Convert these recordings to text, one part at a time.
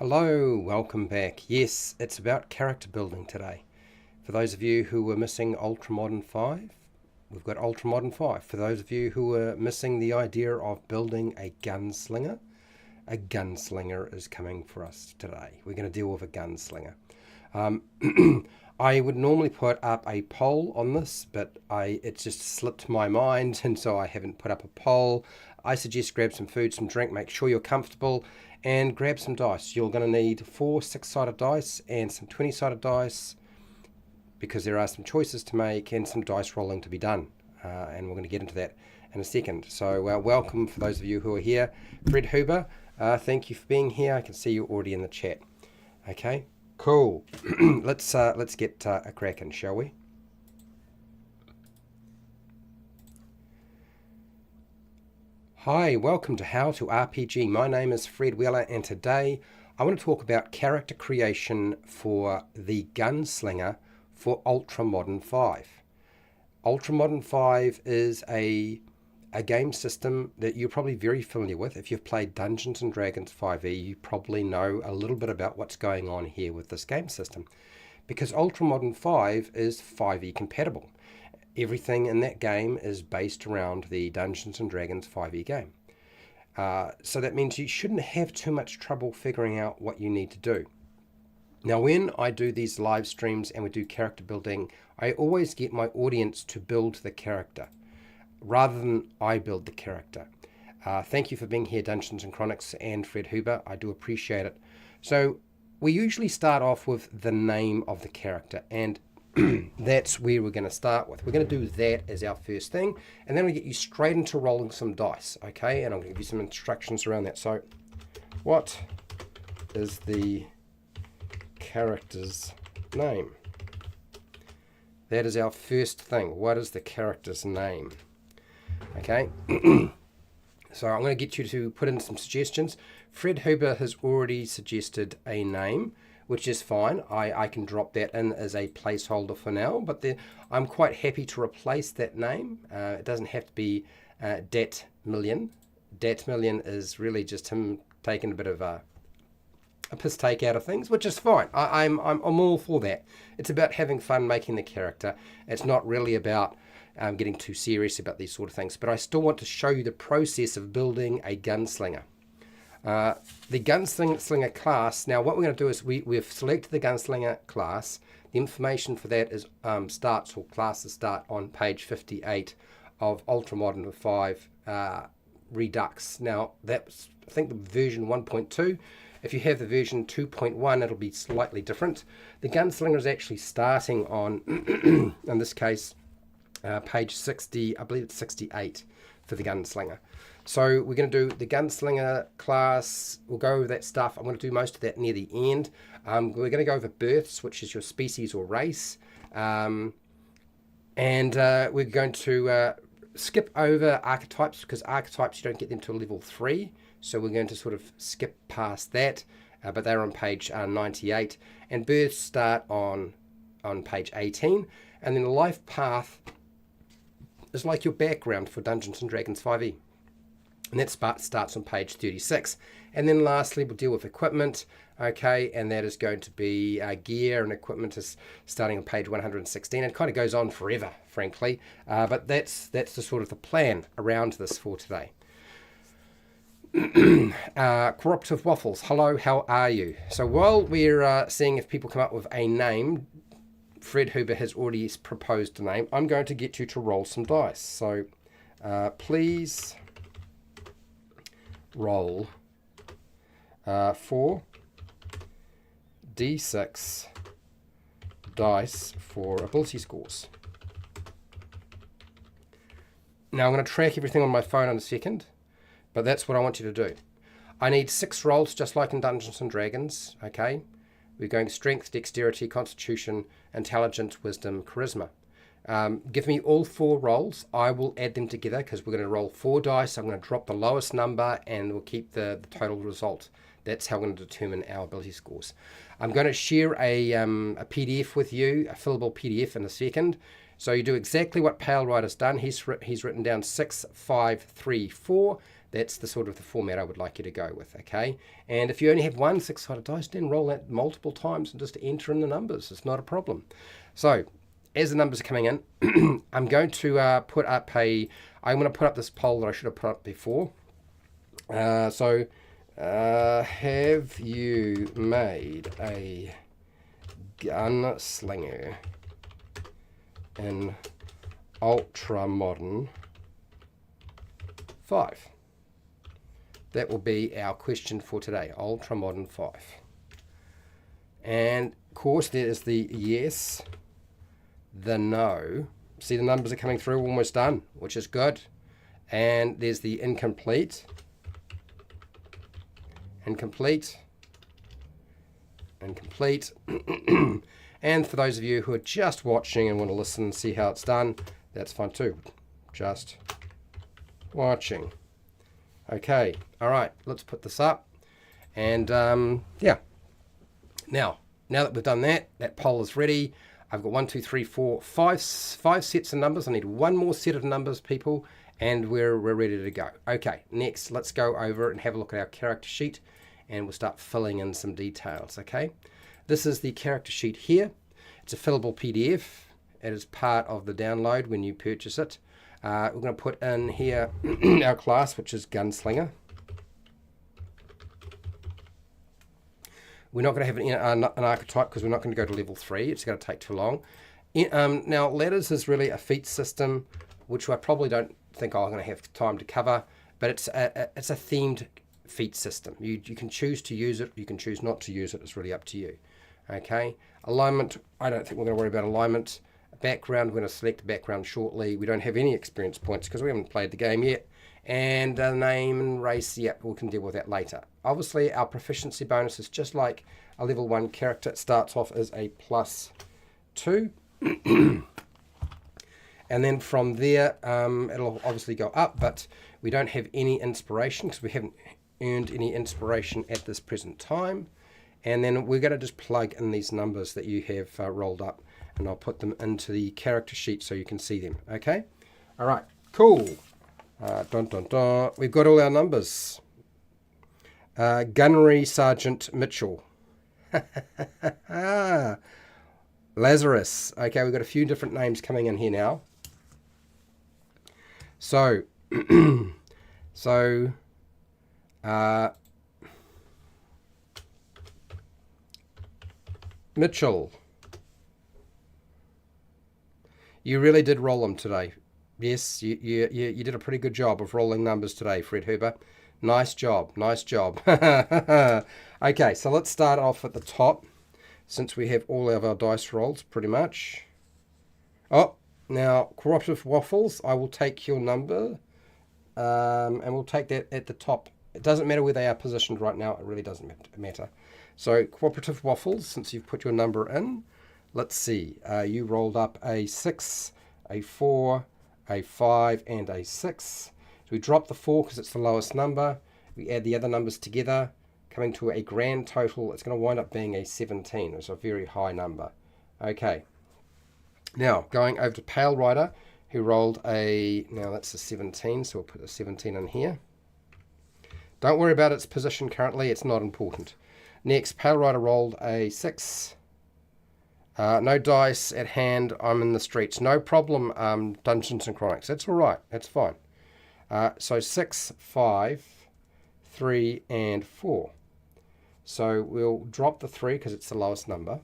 Hello, welcome back. Yes, it's about character building today. For those of you who were missing Ultramodern 5, we've got Ultramodern 5. For those of you who were missing the idea of building a gunslinger is coming for us today. We're going to deal with a gunslinger. I would normally put up a poll on this, but it just slipped my mind, and so I haven't put up a poll. I suggest grab some food, some drink, make sure you're comfortable, and grab some dice. You're going to need 4 6-sided dice and some 20-sided dice, because there are some choices to make and some dice rolling to be done. And we're going to get into that in a second. So welcome for those of you who are here. Fred Huber, thank you for being here. I can see you're already in the chat. Okay. Cool. Let's get a cracking, shall we? Hi, welcome to How to RPG. My name is Fred Wheeler, and today I want to talk about character creation for the Gunslinger for Ultramodern 5. Ultramodern 5 is a game system that you're probably very familiar with. If you've played Dungeons & Dragons 5e, you probably know a little bit about what's going on here with this game system, because Ultramodern 5 is 5e compatible. Everything in that game is based around the Dungeons & Dragons 5e game. So that means you shouldn't have too much trouble figuring out what you need to do. Now, when I do these live streams and we do character building, I always get my audience to build the character rather than I build the character. Thank you for being here, Dungeons & Chronics and Fred Huber. I do appreciate it. So we usually start off with the name of the character, and that's where we're going to start with. We're going to do that as our first thing, and then we get you straight into rolling some dice, okay? And I'm going to give you some instructions around that. So what is the character's name? That is our first thing. What is the character's name? Okay, so I'm going to get you to put in some suggestions. Fred Huber has already suggested a name, which is fine. I can drop that in as a placeholder for now, but I'm quite happy to replace that name. It doesn't have to be Dat Million. Dat Million is really just him taking a bit of a piss take out of things, which is fine. I'm all for that. It's about having fun making the character. It's not really about getting too serious about these sort of things, but I still want to show you the process of building a gunslinger. The Gunslinger class, now what we're going to do is we've selected the Gunslinger class. The information for that is classes start on page 58 of Ultramodern 5 Redux. Now that's, I think, the version 1.2. If you have the version 2.1, it'll be slightly different. The Gunslinger is actually starting on, in this case, page 60, I believe it's 68 for the Gunslinger. So we're going to do the Gunslinger class. We'll go over that stuff. I'm going to do most of that near the end. We're going to go over births, which is your species or race. And we're going to skip over archetypes, because archetypes, you don't get them till level 3. So we're going to sort of skip past that. But they're on page 98. And births start on page 18. And then the life path is like your background for Dungeons & Dragons 5e. And that starts on page 36. And then lastly, we'll deal with equipment, okay, and that is going to be gear, and equipment is starting on page 116. It kind of goes on forever, frankly, but that's the sort of the plan around this for today. Cooperative Waffles, hello, how are you? So while we're seeing if people come up with a name, Fred Huber has already proposed a name. I'm going to get you to roll some dice. So please roll 4 d6 dice for ability scores. Now I'm going to track everything on my phone in a second, but that's what I want you to do. I need 6 rolls, just like in Dungeons & Dragons, okay? We're going strength, dexterity, constitution, intelligence, wisdom, charisma. Give me all 4 rolls. I will add them together, because we're going to roll 4 dice. I'm going to drop the lowest number, and we'll keep the total result. That's how we're going to determine our ability scores. I'm going to share a PDF with you, a fillable PDF, in a second. So you do exactly what Pale Rider's done. He's written down 6, 5, 3, 4. That's the sort of the format I would like you to go with, okay? And if you only have one six-sided dice, then roll that multiple times and just enter in the numbers. It's not a problem. So, as the numbers are coming in, I'm going to I'm going to put up this poll that I should have put up before. Have you made a gunslinger in ultramodern 5? That will be our question for today, ultramodern 5. And of course there is the yes, the no. See, the numbers are coming through, almost done, which is good. And there's the incomplete, incomplete, incomplete. And for those of you who are just watching and want to listen and see how it's done, that's fine too. Just watching. Okay, all right, let's put this up. And yeah, now that we've done that, that poll is ready. I've got 1, 2, 3, 4, 5 sets of numbers. I need one more set of numbers, people, and we're ready to go. Okay, next, let's go over and have a look at our character sheet, and we'll start filling in some details, okay? This is the character sheet here. It's a fillable PDF. It is part of the download when you purchase it. We're going to put in here our class, which is Gunslinger. We're not going to have an archetype because we're not going to go to level 3. It's going to take too long. Now, ladders is really a feat system, which I probably don't think I'm going to have time to cover, but it's a themed feat system. You can choose to use it. You can choose not to use it. It's really up to you. Okay. Alignment, I don't think we're going to worry about alignment. Background, we're going to select background shortly. We don't have any experience points because we haven't played the game yet. And name and race, yeah, we can deal with that later. Obviously, our proficiency bonus is just like a level 1 character. It starts off as a +2. And then from there, it'll obviously go up, but we don't have any inspiration because we haven't earned any inspiration at this present time. And then we're going to just plug in these numbers that you have rolled up, and I'll put them into the character sheet so you can see them. Okay? All right. Cool. Dun, dun, dun. We've got all our numbers. Gunnery Sergeant Mitchell. Lazarus. Okay, we've got a few different names coming in here now. So, Mitchell. You really did roll them today. Yes, you did a pretty good job of rolling numbers today, Fred Huber. Nice job, nice job. Okay, so let's start off at the top, since we have all of our dice rolls, pretty much. Oh, now, Cooperative Waffles, I will take your number, and we'll take that at the top. It doesn't matter where they are positioned right now, it really doesn't matter. So, Cooperative Waffles, since you've put your number in, let's see, you rolled up a 6, a 4, a 5, and a 6. So we drop the 4 because it's the lowest number. We add the other numbers together, coming to a grand total. It's going to wind up being a 17. It's a very high number. Okay. Now, going over to Pale Rider, who rolled a... Now, that's a 17, so we'll put a 17 in here. Don't worry about its position currently. It's not important. Next, Pale Rider rolled a 6. No dice at hand. I'm in the streets. No problem, Dungeons and Chronics. That's all right. That's fine. So 6, 5, 3, and 4. So we'll drop the 3 because it's the lowest number.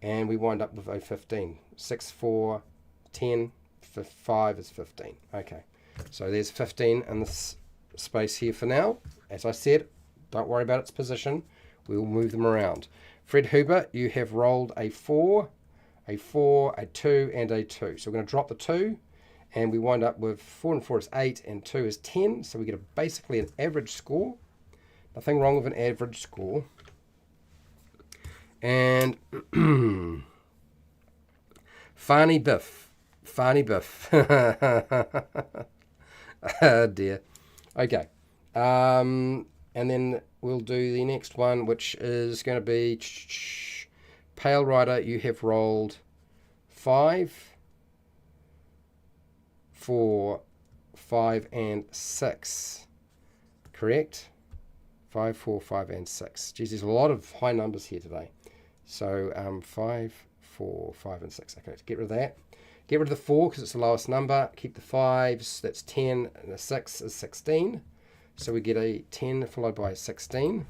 And we wind up with a 15. 6, 4, 10, 5 is 15. Okay. So there's 15 in this space here for now. As I said, don't worry about its position. We'll move them around. Fred Huber, you have rolled a 4, a 4, a 2, and a 2. So we're going to drop the 2, and we wind up with 4 and 4 is 8, and 2 is 10. So we get basically an average score. Nothing wrong with an average score. And Farney Biff. Oh dear. Okay. And then we'll do the next one, which is going to be Pale Rider. You have rolled 5, 4, 5, and 6. correct. 5, 4, 5, and 6. Geez, there's a lot of high numbers here today. So 5, 4, 5, and 6. Okay, let's get rid of that. Get rid of the 4 because it's the lowest number. Keep the 5s. That's 10, and the 6 is 16. So we get a 10 followed by a 16.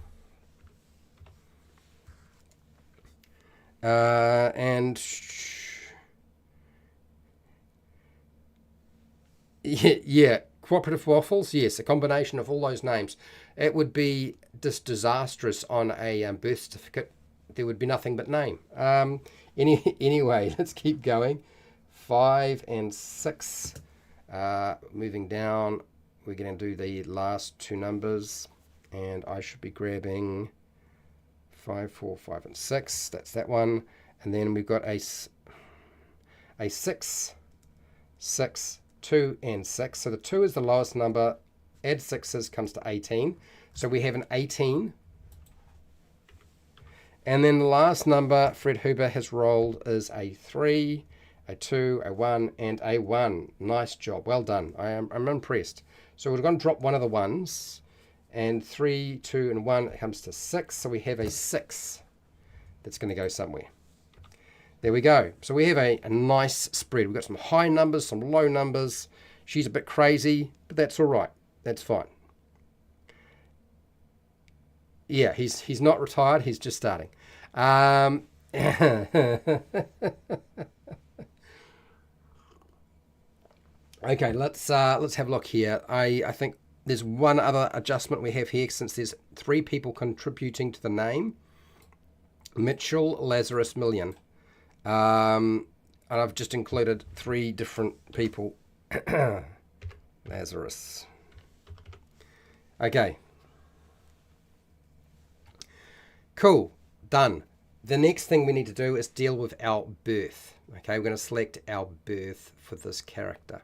And yeah, cooperative waffles. Yes, a combination of all those names. It would be just disastrous on a birth certificate. There would be nothing but name. Anyway, let's keep going. 5 and 6. Moving down, we're going to do the last two numbers, and I should be grabbing 5, 4, 5, and 6. That's that one. And then we've got a 6, 6, 2, and 6. So the 2 is the lowest number. Add 6s comes to 18. So we have an 18. And then the last number Fred Huber has rolled is a 3, a 2, a 1, and a 1. Nice job. Well done. I'm impressed. So we're going to drop one of the ones. And 3, 2, and 1 comes to 6. So we have a 6 that's going to go somewhere. There we go. So we have a nice spread. We've got some high numbers, some low numbers. She's a bit crazy, but that's all right. That's fine. Yeah, he's not retired. He's just starting. Okay, let's have a look here. I think there's one other adjustment we have here since there's 3 people contributing to the name. Mitchell, Lazarus, Million. And I've just included 3 different people. Lazarus. Okay. Cool. Done. The next thing we need to do is deal with our birth. Okay, we're going to select our birth for this character.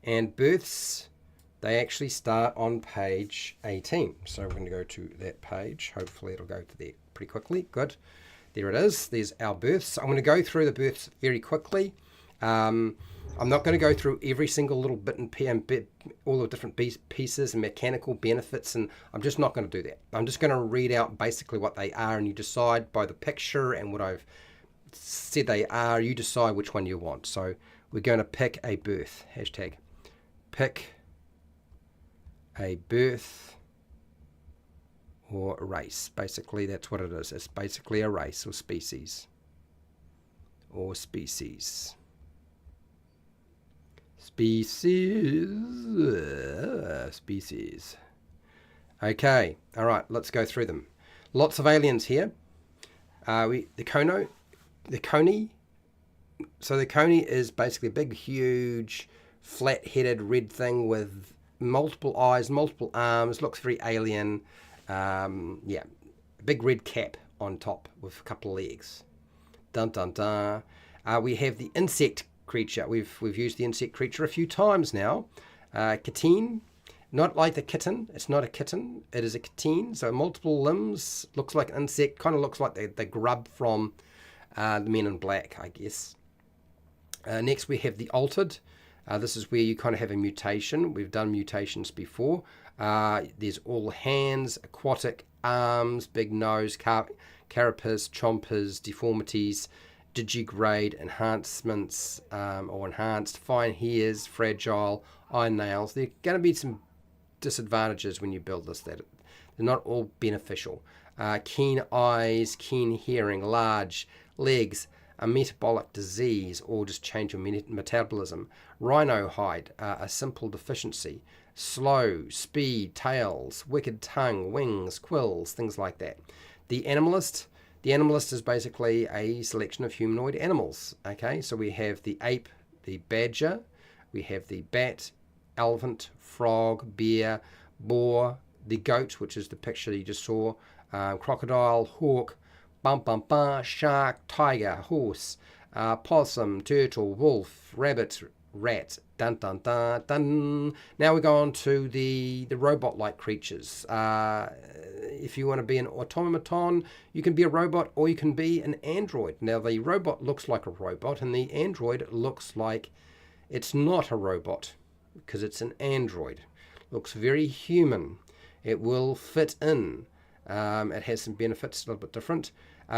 And births, they actually start on page 18. So we're going to go to that page. Hopefully it'll go to there pretty quickly. Good. There it is. There's our births. I'm going to go through the births very quickly. I'm not going to go through every single little bit and all the different pieces and mechanical benefits, and I'm just not going to do that. I'm just going to read out basically what they are, and you decide by the picture and what I've said they are, you decide which one you want. So we're going to pick a birth. Hashtag pick a birth or race. Basically, that's what it is. It's basically a race or species. Or species. Species. Okay, all right, let's go through them. Lots of aliens here. The Coney. So the Coney is basically a big, huge, flat-headed red thing with multiple eyes, multiple arms. Looks very alien. Yeah, a big red cap on top with a couple of legs. Dun dun dun. We have the insect creature. We've used the insect creature a few times now. Kitten, not like the kitten. It's not a kitten. It is a kitten. So multiple limbs. Looks like an insect. Kind of looks like the grub from the Men in Black, I guess. Next we have the altered. This is where you kind of have a mutation. We've done mutations before. There's all hands, aquatic, arms, big nose, carapace, chompers, deformities, digigrade, enhancements, or enhanced, fine hairs, fragile, iron nails. There are going to be some disadvantages when you build this. That they're not all beneficial. Keen eyes, keen hearing, large legs, a metabolic disease, or just change your metabolism. Rhino hide, a simple deficiency. Slow, speed, tails, wicked tongue, wings, quills, things like that. The animalist. The animalist is basically a selection of humanoid animals. Okay, so we have the ape, the badger, we have the bat, elephant, frog, bear, boar, the goat, which is the picture you just saw, crocodile, hawk, shark, tiger, horse, possum, turtle, wolf, rabbit, rat, dun dun dun dun. Now we go on to the robot-like creatures. If you want to be an automaton, you can be a robot or you can be an android. Now the robot looks like a robot and the android looks like it's not a robot because it's an android. Looks very human. It will fit in. It has some benefits, a little bit different.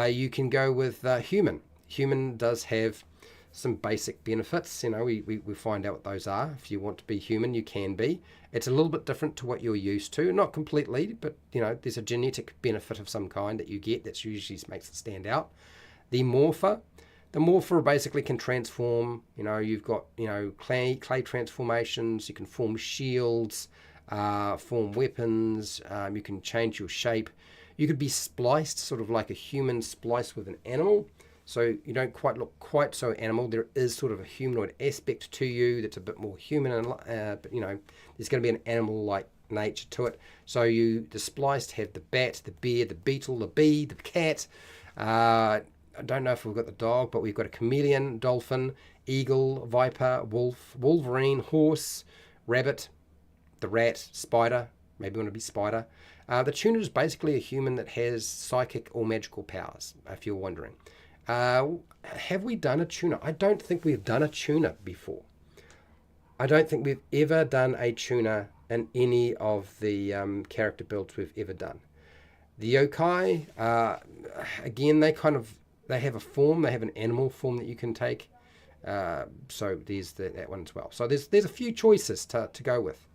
You can go with human. Human does have some basic benefits. You know, we find out what those are. If you want to be human, you can be. It's a little bit different to what you're used to. Not completely, but, you know, there's a genetic benefit of some kind that you get that usually makes it stand out. The morpher. The morpher basically can transform. You know, you've got, you know, clay transformations. You can form shields, form weapons. You can change your shape. You could be spliced, sort of like a human spliced with an animal. So you don't quite look quite so animal. There is sort of a humanoid aspect to you that's a bit more human, but, you know, there's going to be an animal-like nature to it. So the spliced have the bat, the bear, the beetle, the bee, the cat. I don't know if we've got the dog, but we've got a chameleon, dolphin, eagle, viper, wolf, wolverine, horse, rabbit, the rat, spider. Maybe you want to be spider. The tuner is basically a human that has psychic or magical powers, if you're wondering. Have we done a tuner? I don't think we've done a tuner before. I don't think we've ever done a tuner in any of the character builds we've ever done. The yokai, again, they have a form. They have an animal form that you can take. So there's that one as well. So there's a few choices to go with.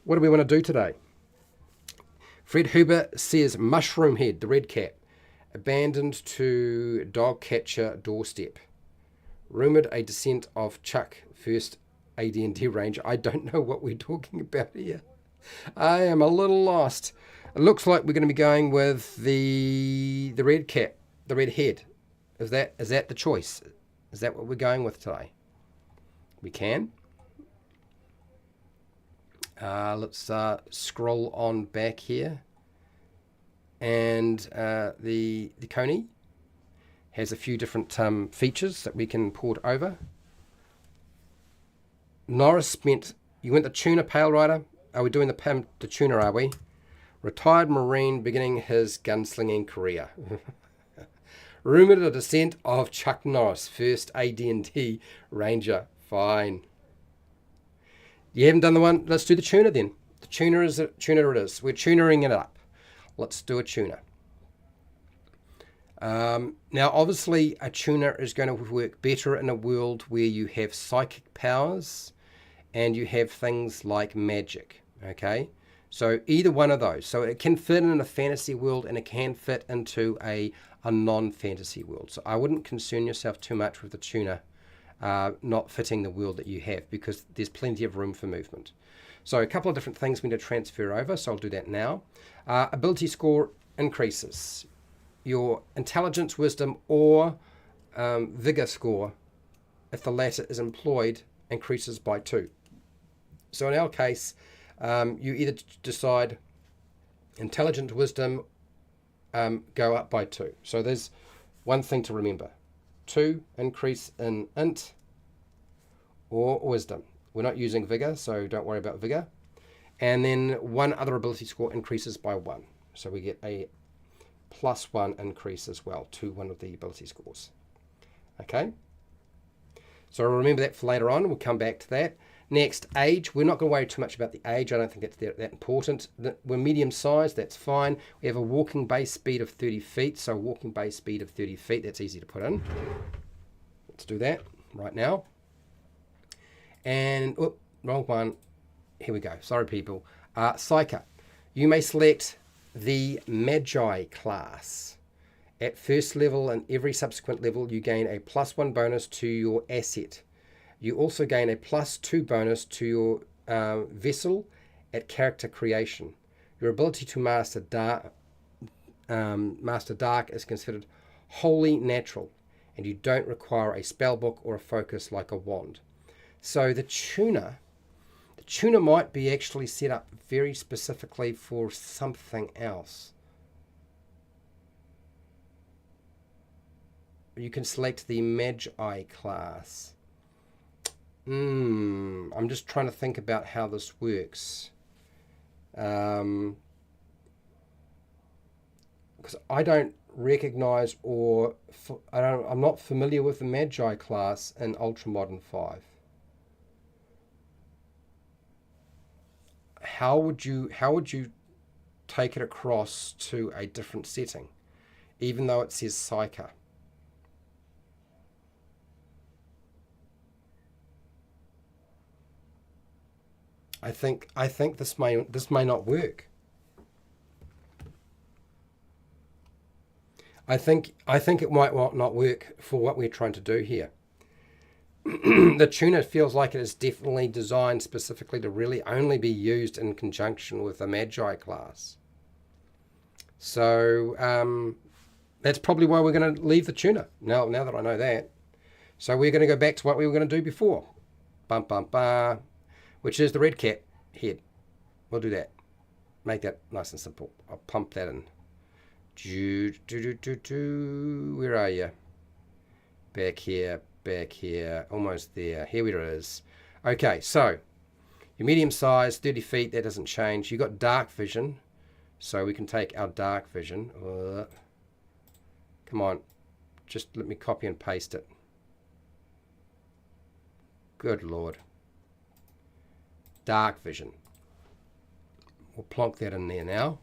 What do we want to do today? Fred Huber says Mushroom Head, the red cat, abandoned to dog catcher doorstep. Rumoured a descent of Chuck, first AD&D ranger. I don't know what we're talking about here. I am a little lost. It looks like we're going to be going with the red cat, the red head. Is that the choice? Is that what we're going with today? We can. Let's scroll on back here. And the Coney has a few different features that we can port over. Norris you went the tuner, Pale Rider. Are we doing the tuner, are we? Retired Marine beginning his gunslinging career. Rumoured a descent of Chuck Norris, first AD&D ranger. Fine. You haven't done the one? Let's do the tuner then. The tuner it is. We're tunering it up. Let's do a tuner. Now, obviously, a tuner is going to work better in a world where you have psychic powers and you have things like magic. Okay? So either one of those. So it can fit in a fantasy world and it can fit into a non-fantasy world. So I wouldn't concern yourself too much with the tuner not fitting the world that you have, because there's plenty of room for movement. So a couple of different things we need to transfer over, so I'll do that now. Ability score increases. Your intelligence, wisdom, or vigor score, if the latter is employed, increases by 2. So in our case, you either decide intelligence, wisdom go up by 2. So there's one thing to remember. 2 increase in int or wisdom. We're not using vigor, so don't worry about vigor. And then one other ability score increases by 1. So we get a +1 increase as well to one of the ability scores. Okay? So remember that for later on. We'll come back to that. Next, age. We're not going to worry too much about the age. I don't think it's that important. We're medium sized. That's fine. We have a walking base speed of 30 feet. So walking base speed of 30 feet. That's easy to put in. Let's do that right now. And, wrong one. Here we go. Sorry, people. Psyker. You may select the Magi class. At first level and every subsequent level, you gain a +1 bonus to your asset. You also gain a +2 bonus to your vessel at character creation. Your ability to master dark is considered wholly natural, and you don't require a spell book or a focus like a wand. So the tuner might be actually set up very specifically for something else. You can select the Magi class. I'm just trying to think about how this works. Because I don't recognize I'm not familiar with the Magi class in Ultramodern 5. How would you take it across to a different setting, even though it says Psyker. I think this may not work. I think it might not work for what we're trying to do here. The tuner feels like it is definitely designed specifically to really only be used in conjunction with the Magi class. So that's probably why we're going to leave the tuner, now that I know that. So we're going to go back to what we were going to do before. Bum, bum, bum, which is the red cap head. We'll do that. Make that nice and simple. I'll pump that in. Where are you? Back here. Back here, almost there. Here it is. Okay, so your medium size, 30 feet, that doesn't change. You got dark vision, so we can take our dark vision. Come on, just let me copy and paste it. Good Lord. Dark vision. We'll plonk that in there now.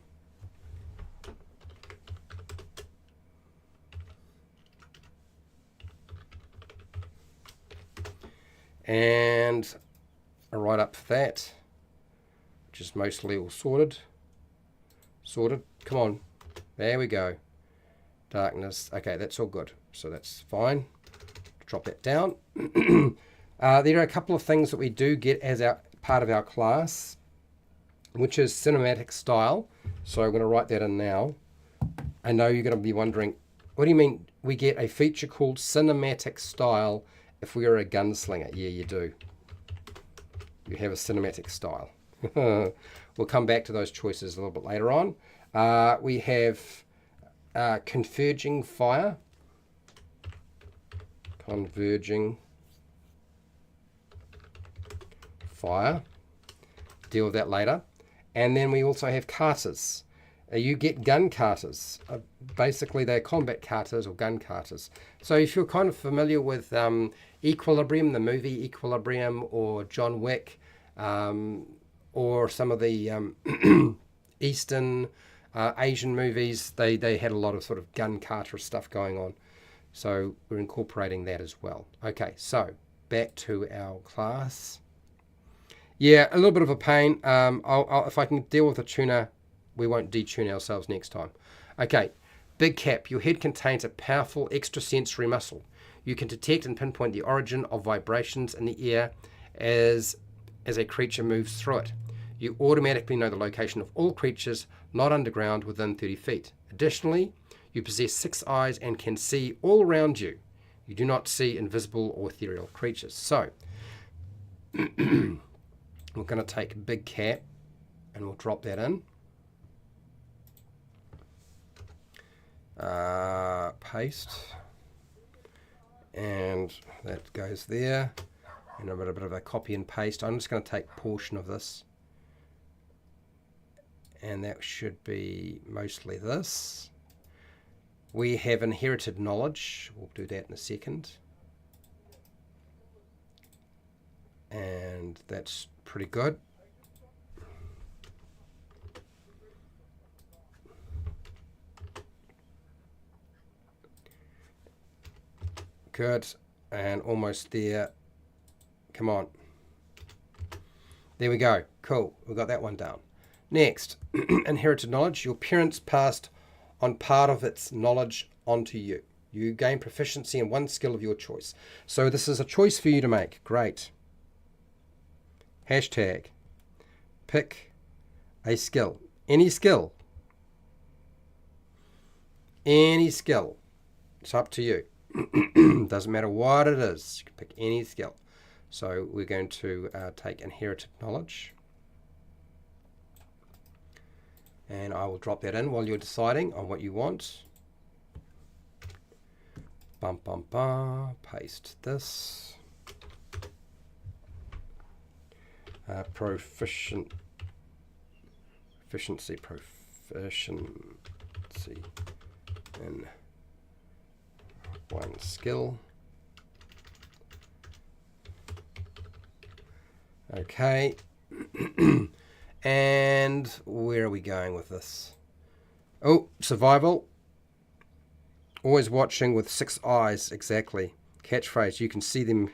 And a write up for that, which is mostly all sorted. Come on, there we go. Darkness. Okay, that's all good. So that's fine. Drop that down. There are a couple of things that we do get as our part of our class, which is cinematic style. So I'm going to write that in now. I know you're going to be wondering, what do you mean we get a feature called cinematic style if we are a gunslinger? Yeah, you do. You have a cinematic style. We'll come back to those choices a little bit later on. We have converging fire. Converging fire. Deal with that later. And then we also have carters. You get gun carters. Basically, they're combat carters or gun carters. So if you're kind of familiar with Equilibrium, the movie Equilibrium, or John Wick, or some of the Eastern Asian movies, they had a lot of sort of gun carter stuff going on. So we're incorporating that as well. Okay, so back to our class. Yeah, a little bit of a pain. If I can deal with a tuner, we won't detune ourselves next time. Okay, big cap. Your head contains a powerful extrasensory muscle. You can detect and pinpoint the origin of vibrations in the air as a creature moves through it. You automatically know the location of all creatures not underground within 30 feet. Additionally, you possess 6 eyes and can see all around you. You do not see invisible or ethereal creatures. So, we're going to take big cap and we'll drop that in. Paste, and that goes there, and a bit of a copy and paste. I'm just going to take a portion of this, and that should be mostly this. We have inherited knowledge. We'll do that in a second, and that's pretty good. Good, and almost there. Come on. There we go. Cool. We've got that one down. Next, inherited knowledge. Your parents passed on part of its knowledge onto you. You gain proficiency in one skill of your choice. So this is a choice for you to make. Great. Hashtag. Pick a skill. Any skill. Any skill. It's up to you. Doesn't matter what it is. You can pick any skill. So we're going to take inherited knowledge. And I will drop that in while you're deciding on what you want. Bum, bum, bum. Paste this. Proficiency in one skill. Okay. And where are we going with this? Oh, survival. Always watching with 6 eyes, exactly. Catchphrase, you can see them.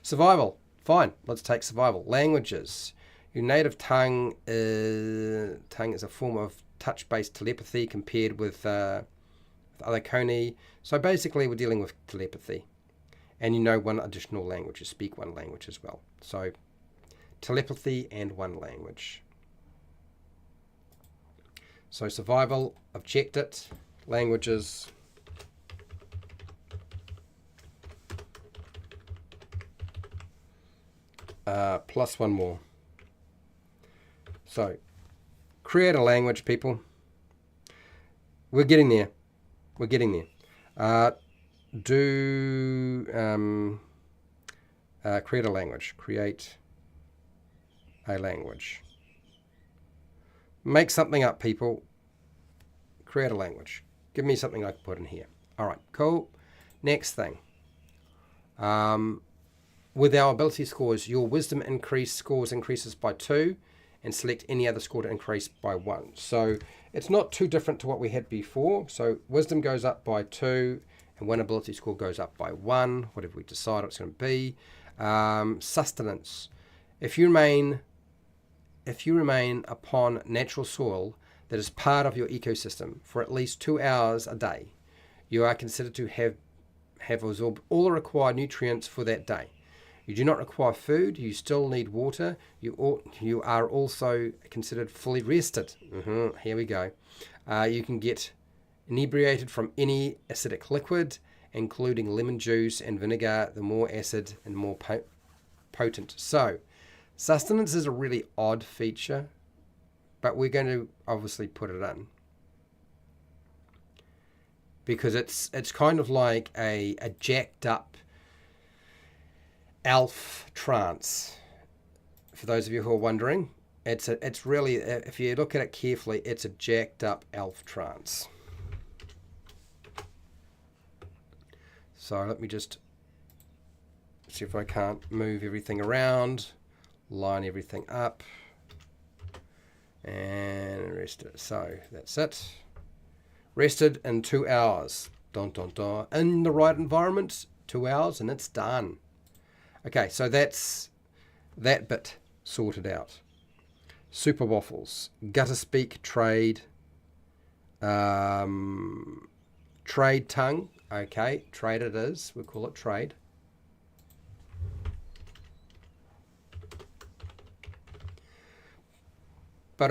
Survival, fine, let's take survival. Languages. Your native tongue is a form of touch-based telepathy compared with other Koni. So basically we're dealing with telepathy. And you know one additional language, you speak one language as well. So telepathy and one language. So survival, I've checked it. Languages. Plus one more. So create a language, people. We're getting there. We're getting there. Create a language. Create a language. Make something up, people. Create a language. Give me something I can put in here. All right, cool. Next thing. With our ability scores, your wisdom scores increases by 2, and select any other score to increase by 1. So it's not too different to what we had before. So wisdom goes up by 2, and one ability score goes up by 1. Whatever we decide it's going to be. Sustenance. If you remain upon natural soil that is part of your ecosystem for at least 2 hours a day, you are considered to have absorbed all the required nutrients for that day. You do not require food. You still need water. You are also considered fully rested. Here we go. You can get inebriated from any acidic liquid, including lemon juice and vinegar. The more acid and more potent. So, sustenance is a really odd feature, but we're going to obviously put it in because it's kind of like a jacked up elf trance. For those of you who are wondering, it's really, if you look at it carefully, it's a jacked up elf trance. So let me just see if I can't move everything around, line everything up, and rest it. So that's it. Rested in 2 hours. Dun, dun, dun. In the right environment, 2 hours, and it's done. Okay, so that's that bit sorted out. Super waffles, gutter speak, trade, trade tongue. Okay, trade it is. We call it trade. But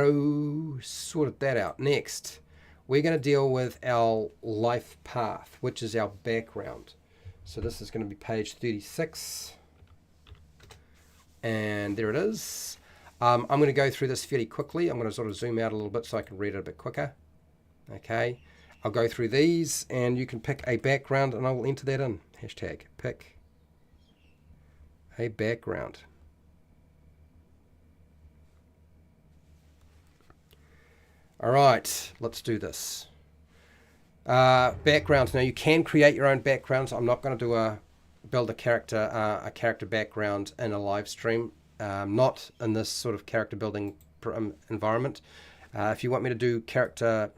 sorted that out. Next, we're going to deal with our life path, which is our background. So this is going to be page 36. And there it is. I'm going to go through this fairly quickly. I'm going to sort of zoom out a little bit so I can read it a bit quicker. Okay. I'll go through these and you can pick a background and I will enter that in. Hashtag pick a background. All right, let's do this. Backgrounds. Now you can create your own backgrounds. I'm not going to do build a character background in a live stream, not in this sort of character building environment. If you want me to do character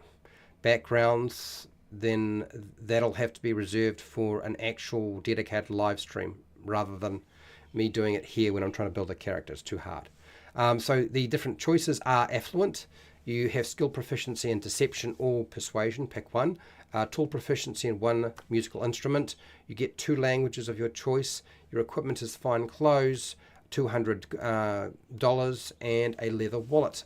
backgrounds, then that'll have to be reserved for an actual dedicated live stream rather than me doing it here when I'm trying to build a character. It's too hard. So the different choices are affluent. You have skill proficiency in deception or persuasion, pick one. Tool proficiency in one musical instrument. You get 2 languages of your choice. Your equipment is fine clothes, $200, and a leather wallet.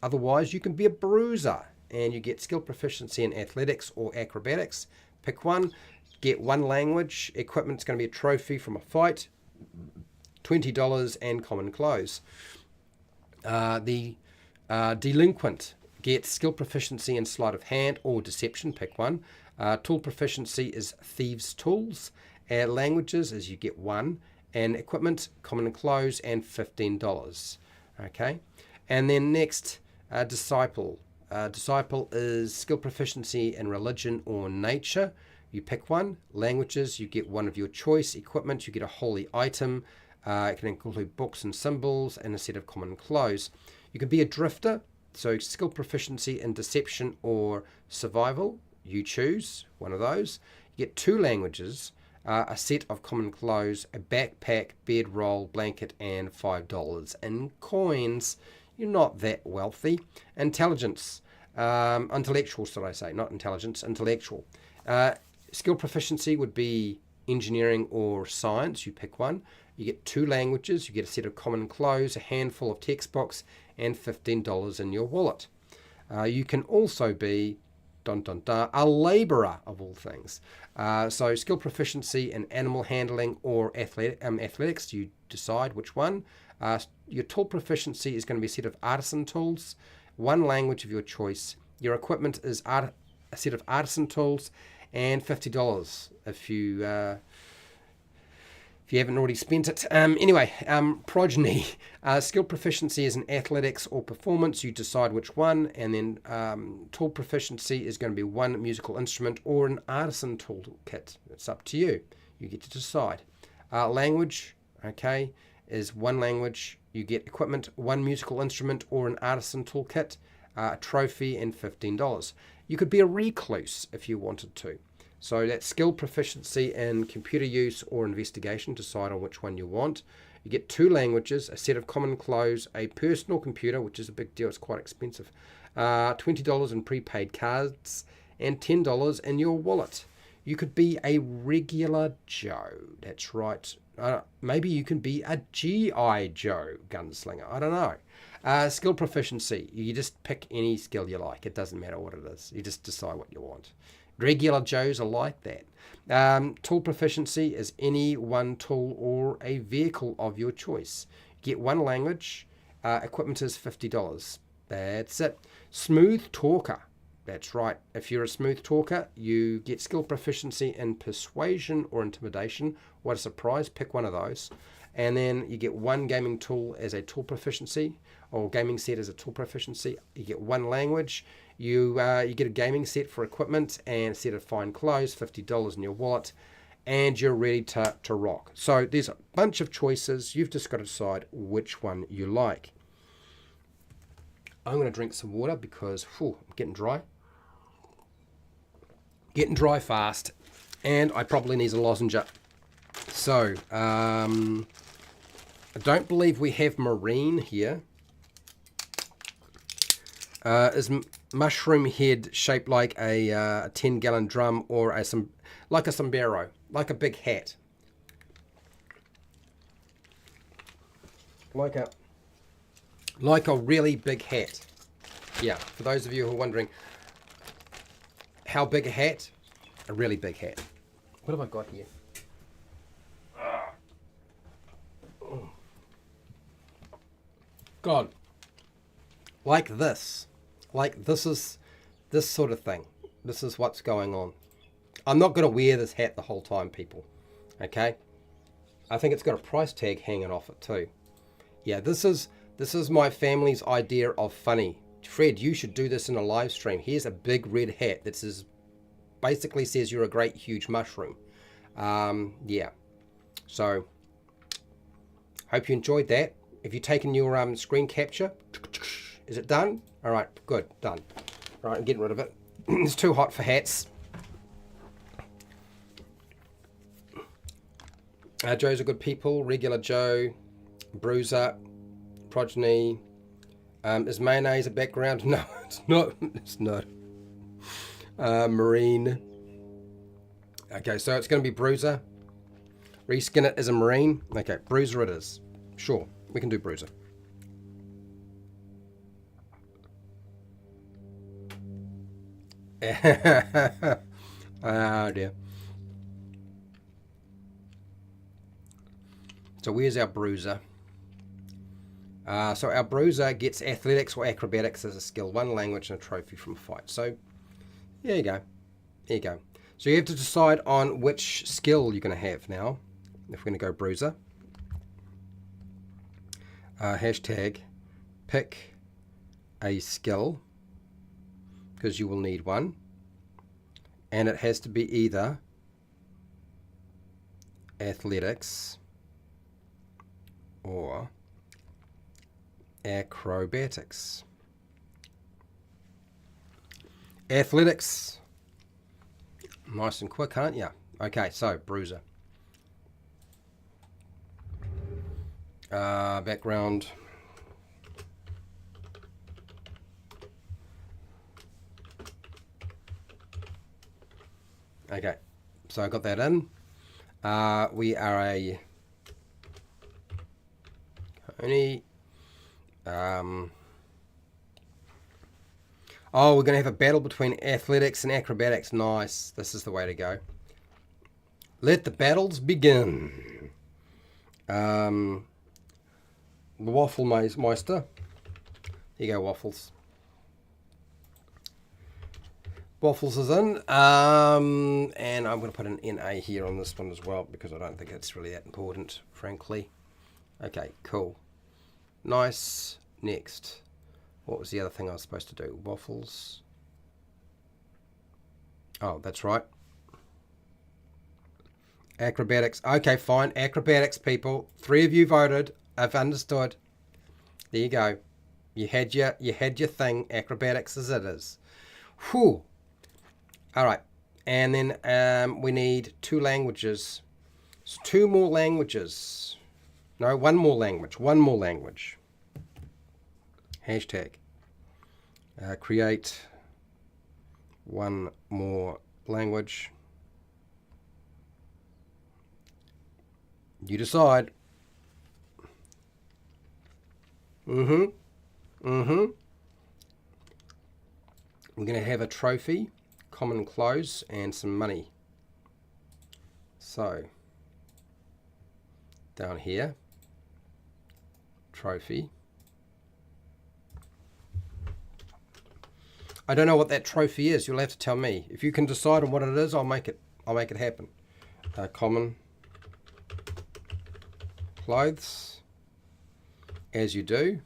Otherwise, you can be a bruiser, and you get skill proficiency in athletics or acrobatics. Pick one, get 1 language. Equipment's going to be a trophy from a fight, $20, and common clothes. Delinquent gets skill proficiency in sleight of hand or deception, pick one. Tool proficiency is thieves' tools. Languages is you get 1. And equipment, common clothes, and $15. Okay. And then next, disciple. Disciple is skill proficiency in religion or nature. You pick one. Languages, you get 1 of your choice. Equipment, you get a holy item. It can include books and symbols and a set of common clothes. You can be a drifter, so skill proficiency in deception or survival. You choose one of those. You get 2 languages, a set of common clothes, a backpack, bedroll, blanket, and $5 in coins. You're not that wealthy. Intelligence, intellectual, should I say, not intelligence, intellectual. Skill proficiency would be engineering or science. You pick one. You get 2 languages. You get a set of common clothes, a handful of textbooks, and $15 in your wallet. You can also be a labourer of all things. So skill proficiency in animal handling or athletics, you decide which one. Your tool proficiency is going to be a set of artisan tools, 1 language of your choice. Your equipment is a set of artisan tools, and $50 if you haven't already spent it. Anyway, progeny. Skill proficiency is in athletics or performance. You decide which one. And then tool proficiency is going to be 1 musical instrument or an artisan tool kit. It's up to you. You get to decide. Language, okay, is 1 language. You get equipment, 1 musical instrument or an artisan tool kit, a trophy, and $15. You could be a recluse if you wanted to. So that's skill proficiency in computer use or investigation. Decide on which one you want. You get 2 languages, a set of common clothes, a personal computer, which is a big deal. It's quite expensive. $20 in prepaid cards, and $10 in your wallet. You could be a regular Joe. That's right. Maybe you can be a G.I. Joe gunslinger. I don't know. Skill proficiency. You just pick any skill you like. It doesn't matter what it is. You just decide what you want. Regular Joes are like that. Tool proficiency is any 1 tool or a vehicle of your choice. You get 1 language. Equipment is $50. That's it. Smooth talker. That's right. If you're a smooth talker, you get skill proficiency in persuasion or intimidation. What a surprise. Pick one of those. And then you get 1 gaming tool as a tool proficiency, or gaming set as a tool proficiency. You get 1 language. You get a gaming set for equipment and a set of fine clothes, $50 in your wallet, and you're ready to rock. So there's a bunch of choices. You've just got to decide which one you like. I'm going to drink some water because I'm getting dry. Getting dry fast, and I probably need a lozenge. So, I don't believe we have marine here. Is mushroom head shaped like a 10-gallon drum or like a sombrero, like a big hat? Like a really big hat. Yeah, for those of you who are wondering, how big a hat? A really big hat. What have I got here? God. Like this. Like this is this sort of thing. This is what's going on. I'm not going to wear this hat the whole time, people. Okay? I think it's got a price tag hanging off it too. Yeah, this is my family's idea of funny. Fred, you should do this in a live stream. Here's a big red hat that says, basically says you're a great huge mushroom. Yeah. So, hope you enjoyed that. Have you taken your screen capture? Is it done? All right, good, done. All right, I'm getting rid of it. It's too hot for hats. Joe's a good people. Regular Joe, Bruiser, Progeny. Is mayonnaise a background? No, it's not. It's not. Marine. Okay, so it's going to be Bruiser. Reskin it as a Marine. Okay, Bruiser it is. Sure, we can do Bruiser. Oh dear. So where's our Bruiser? So our Bruiser gets athletics or acrobatics as a skill, 1 language and a trophy from a fight. So there you go. There you go. So you have to decide on which skill you're going to have now. If we're going to go Bruiser. Hashtag pick a skill, because you will need one. And it has to be either athletics or acrobatics. Athletics. Nice and quick, aren't you? Okay, so bruiser. Background. Okay, so I got that in. We are a pony. Oh, we're going to have a battle between athletics and acrobatics. Nice. This is the way to go. Let the battles begin. The Waffle Meister. Here you go, Waffles. Waffles is in. And I'm going to put an NA here on this one as well because I don't think it's really that important, frankly. Okay, cool. Nice. Next. What was the other thing I was supposed to do? Waffles. Oh, that's right. Acrobatics. Okay, fine. Acrobatics, people. 3 of you voted. I've understood. There you go. You had your thing. Acrobatics as it is. Whew. All right. And then we need 2 languages. So 2 more languages. No, 1 more language. 1 more language. Hashtag. Create 1 more language. You decide. We're going to have a trophy, common clothes, and some money. So, down here, trophy. I don't know what that trophy is. You'll have to tell me. If you can decide on what it is, I'll make it happen. Common clothes, as you do.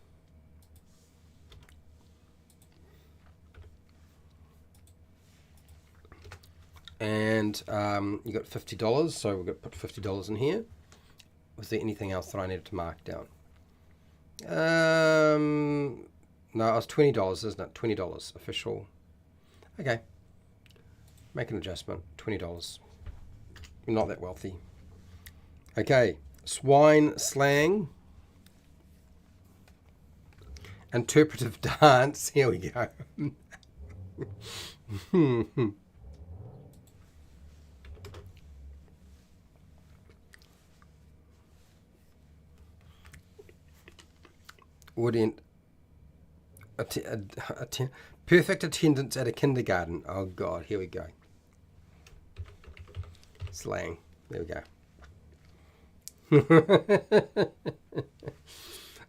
And you got $50, so we're going to put $50 in here. Was there anything else that I needed to mark down? No, it was $20, isn't it? $20 official. Okay. Make an adjustment. $20. We're not that wealthy. Okay. Swine slang. Interpretive dance. Here we go. Wouldn't perfect attendance at a kindergarten. Oh God, here we go. Slang. There we go.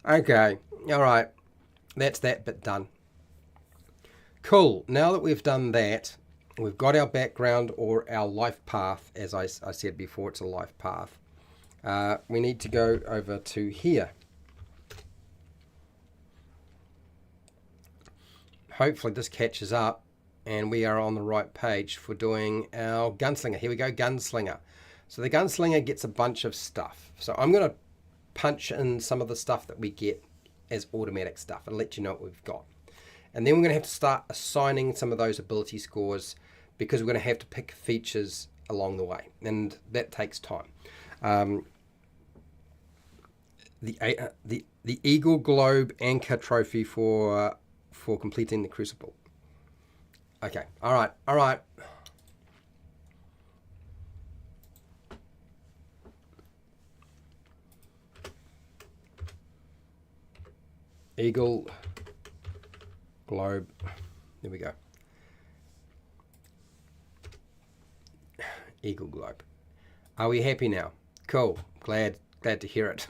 Okay. All right. That's that bit done. Cool. Now that we've done that, we've got our background or our life path. As I said before, it's a life path. We need to go over to here. Hopefully this catches up and we are on the right page for doing our Gunslinger. Here we go, Gunslinger. So the Gunslinger gets a bunch of stuff. So I'm going to punch in some of the stuff that we get as automatic stuff and let you know what we've got. And then we're going to have to start assigning some of those ability scores because we're going to have to pick features along the way. And that takes time. The Eagle Globe Anchor Trophy for completing the Crucible. Okay, all right. Eagle Globe. There we go. Eagle Globe. Are we happy now? Cool. Glad to hear it.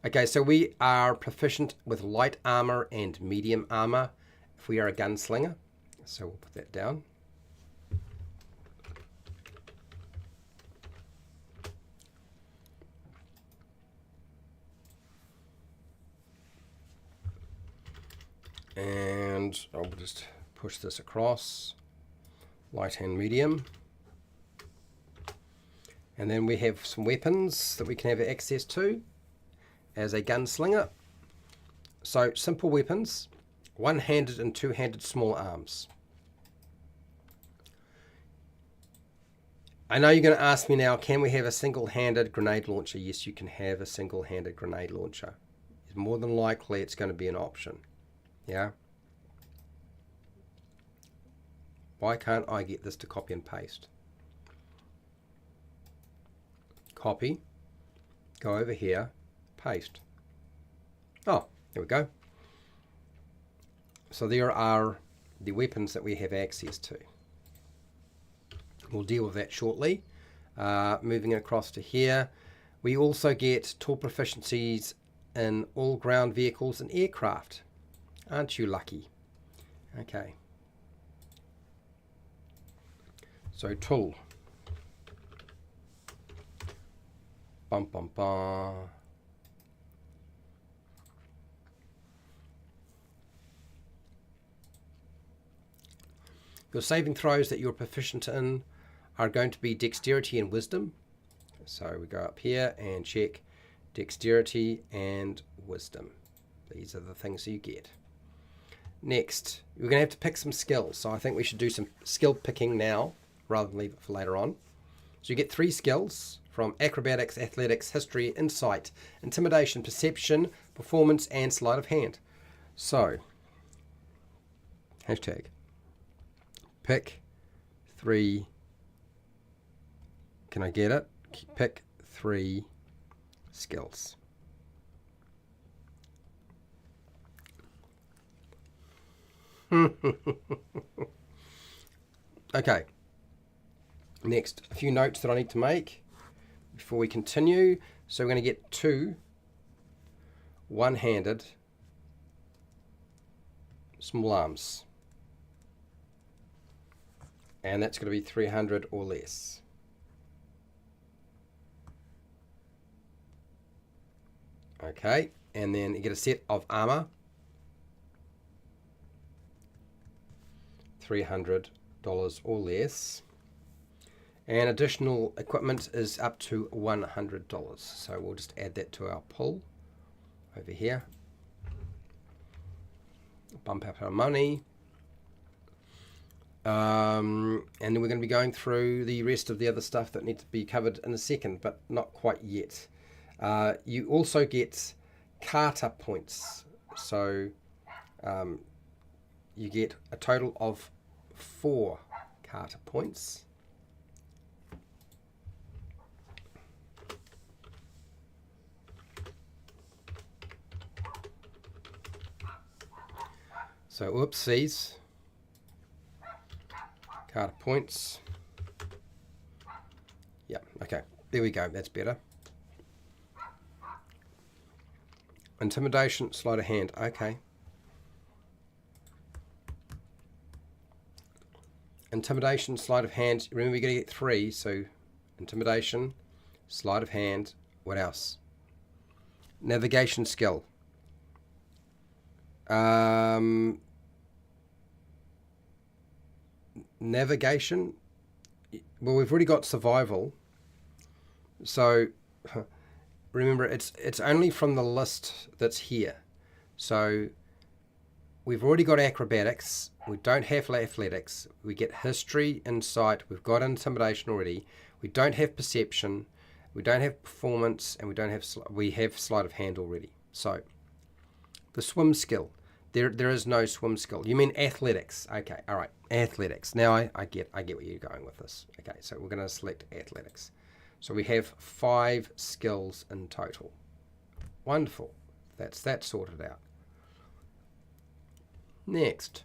Okay, so we are proficient with light armor and medium armor if we are a gunslinger. So we'll put that down. And I'll just push this across. Light and medium. And then we have some weapons that we can have access to as a gunslinger. So simple weapons, one-handed and two-handed small arms. I know you're going to ask me now, can we have a single-handed grenade launcher? Yes, you can have a single-handed grenade launcher. More than likely it's going to be an option. Yeah. Why can't I get this to copy and paste? Copy, go over here, paste. Oh, there we go. So there are the weapons that we have access to. We'll deal with that shortly. Moving across to here, we also get tool proficiencies in all ground vehicles and aircraft. Aren't you lucky? Okay. So tool. Bum, bum, bum. Your saving throws that you're proficient in are going to be dexterity and wisdom. So we go up here and check dexterity and wisdom. These are the things you get. Next, we're going to have to pick some skills. So I think we should do some skill picking now rather than leave it for later on. So you get 3 skills from acrobatics, athletics, history, insight, intimidation, perception, performance, and sleight of hand. So, hashtag pick 3. Can I get it? Pick 3 skills. Okay. Next, a few notes that I need to make before we continue. So we're going to get 2 one-handed small arms. And that's going to be 300 or less. Okay, and then you get a set of armor. $300 or less. And additional equipment is up to $100. So we'll just add that to our pool over here. Bump up our money. And then we're going to be going through the rest of the other stuff that needs to be covered in a second, but not quite yet. You also get Carter points. So you get a total of 4 Carter points. So, oopsies. Carter points. Yeah, okay. There we go. That's better. Intimidation, sleight of hand. Okay. Intimidation, sleight of hand. Remember, you're going to get 3. So, intimidation, sleight of hand. What else? Navigation skill. Navigation. Well, we've already got survival. So, remember, it's only from the list that's here. So, we've already got acrobatics. We don't have athletics. We get history, insight. We've got intimidation already. We don't have perception. We don't have performance, and we have sleight of hand already. So, the swim skill. There is no swim skill. You mean athletics? Okay, all right, athletics. Now I get where you're going with this. Okay, so we're going to select athletics. So we have 5 skills in total. Wonderful. That's that sorted out. Next,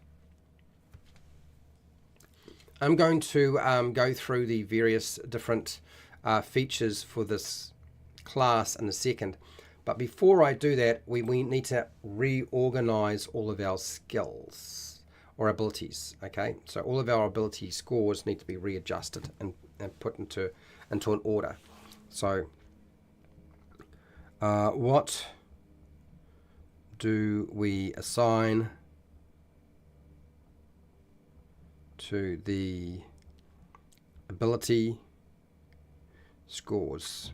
I'm going to go through the various different features for this class in a second. But before I do that, we need to reorganize all of our skills or abilities. Okay, so all of our ability scores need to be readjusted and put into an order. So what do we assign to the ability scores.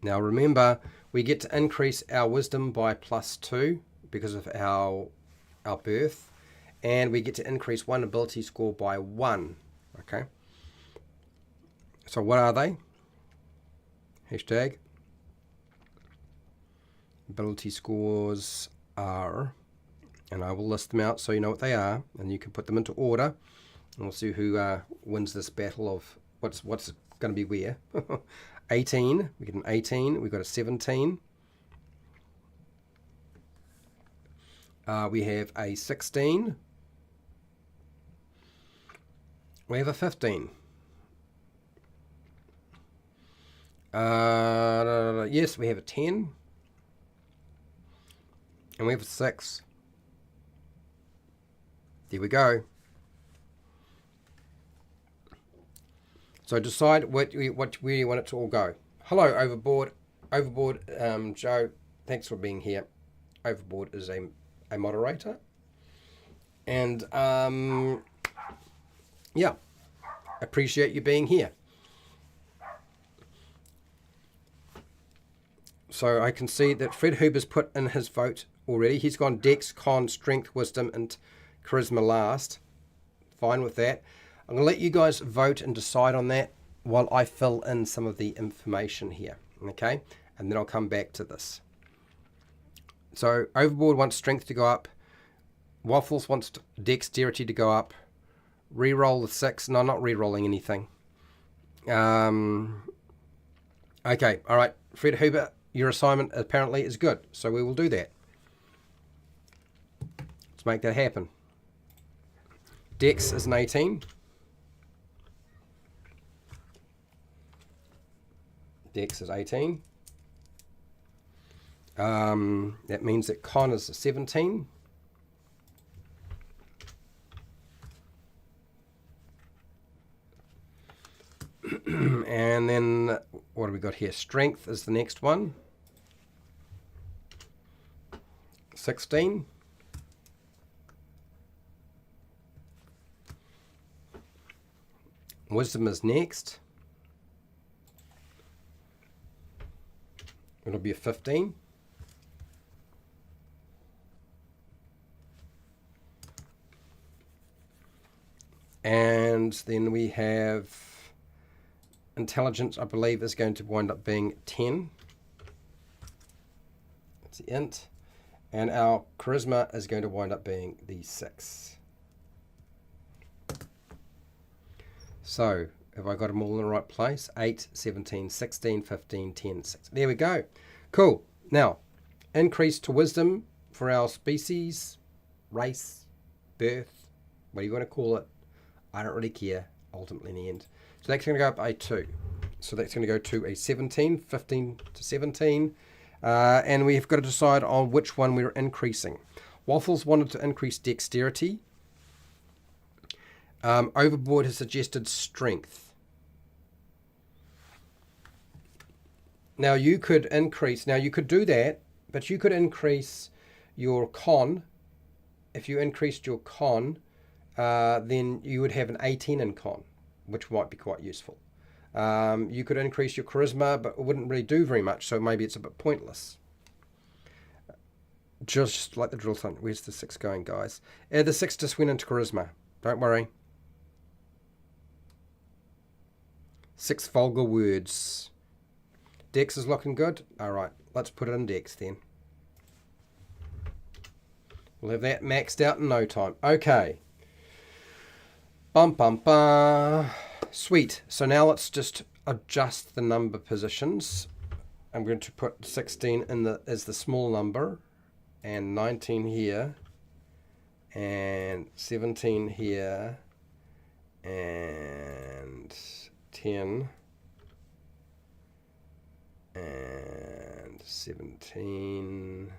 Now remember, we get to increase our wisdom by +2 because of our birth, and we get to increase one ability score by 1. Okay. So what are they? Hashtag ability scores are, and I will list them out so you know what they are, and you can put them into order, and we'll see who wins this battle of what's going to be where. 18, we get an 18, we got a 17. We have a 16. We have a 15. Yes, we have a 10. And we have a 6. There we go. So decide where you want it to all go. Hello, Overboard. Overboard, Joe, thanks for being here. Overboard is a moderator. And, yeah, appreciate you being here. So I can see that Fred Huber's put in his vote already. He's gone Dex, Con, Strength, Wisdom, and Charisma last. Fine with that. I'm going to let you guys vote and decide on that while I fill in some of the information here. Okay? And then I'll come back to this. So Overboard wants Strength to go up. Waffles wants Dexterity to go up. Reroll the 6. No, not rerolling anything. Okay, all right. Fred Huber, your assignment apparently is good. So we will do that. Let's make that happen. Dex is an 18. Dex is 18. That means that Con is a 17. And then what do we got here? Strength is the next one. 16. Wisdom is next. It'll be a 15. And then we have intelligence, I believe, is going to wind up being 10. That's the int. And our charisma is going to wind up being the 6. So, have I got them all in the right place? 8, 17, 16, 15, 10, 6. There we go. Cool. Now, increase to wisdom for our species, race, birth, what do you want to call it? I don't really care, ultimately, in the end. So that's going to go up a 2. So that's going to go to a 17, 15 to 17. And we've got to decide on which one we're increasing. Waffles wanted to increase dexterity. Overboard has suggested strength. Now you could increase, now you could do that, but you could increase your con. If you increased your con, then you would have an 18 in con, which might be quite useful. You could increase your charisma, but it wouldn't really do very much, so maybe it's a bit pointless. Just like the drill thunder. Where's the 6 going, guys? The 6 just went into charisma. Don't worry. 6 vulgar words. Dex is looking good. Alright, let's put it in Dex then. We'll have that maxed out in no time. Okay. Bum bum bum. Sweet. So now let's just adjust the number positions. I'm going to put 16 in as the small number, and 19 here, and 17 here, and 10, and 17.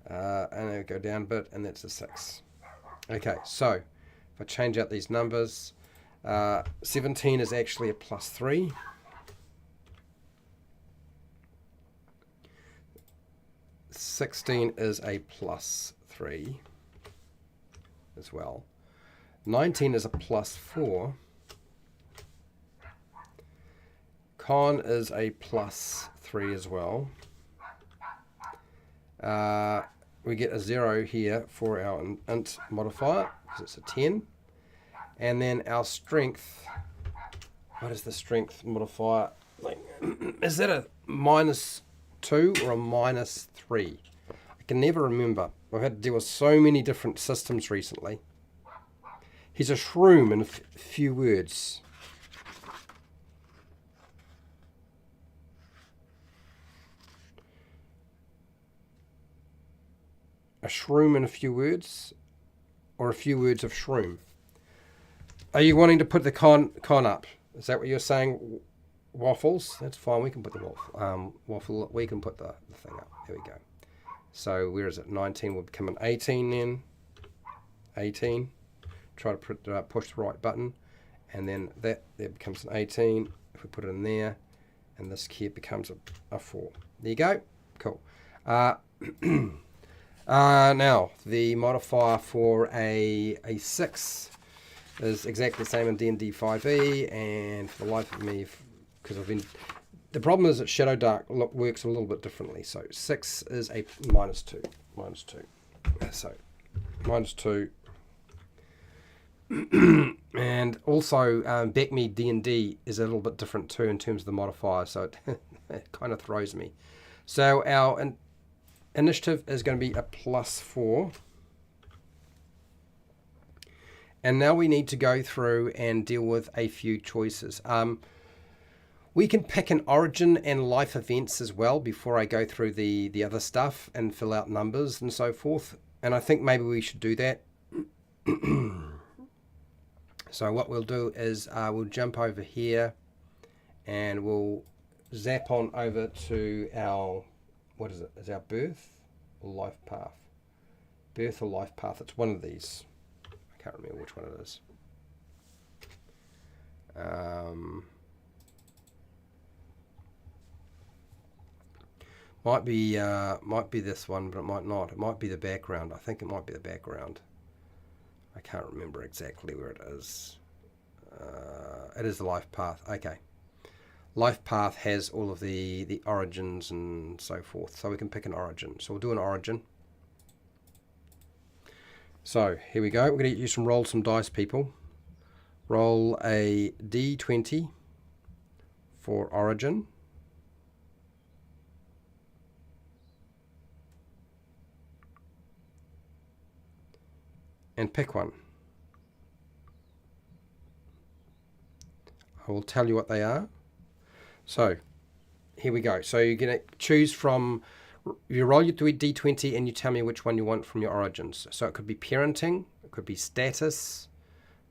And then go down a bit, and that's a 6. Okay, so if I change out these numbers, 17 is actually a +3. +16 is a +3 as well. 19 is a +4. Con is a +3 as well. We get a 0 here for our int modifier, because it's a 10. And then our strength, what is the strength modifier? Is that a -2 or a -3? I can never remember. I've had to deal with so many different systems recently. He's a shroom in a few words. A shroom in a few words, or a few words of shroom. Are you wanting to put the con up? Is that what you're saying? Waffles? That's fine. We can put the waffle. We can put the thing up. There we go. So where is it? 19 will become an 18 then. 18. Try to push the right button, and then that there becomes an 18. If we put it in there, and this here becomes a 4. There you go. Cool. Now the modifier for a 6 is exactly the same in D&D 5e, and for the life of me, because the problem is that Shadow Dark works a little bit differently. So 6 is a -2, so -2. And also Backme D&D is a little bit different too in terms of the modifier, so it kind of throws me. So our initiative is going to be a +4. And now we need to go through and deal with a few choices. We can pick an origin and life events as well before I go through the other stuff and fill out numbers and so forth. And I think maybe we should do that. So what we'll do is we'll jump over here and we'll zap on over to our, what is it? Is our birth or life path? Birth or life path. It's one of these. I can't remember which one it is. Might be this one, but it might not. It might be the background. I think it might be the background. I can't remember exactly where it is. It is the life path. Okay. Life path has all of the origins and so forth. So we can pick an origin. So we'll do an origin. So here we go. We're going to get you roll some dice, people. Roll a D20 for origin. And pick one. I will tell you what they are. So here we go. So you're going to choose from, you roll your D20 and you tell me which one you want from your origins. So it could be parenting, it could be status,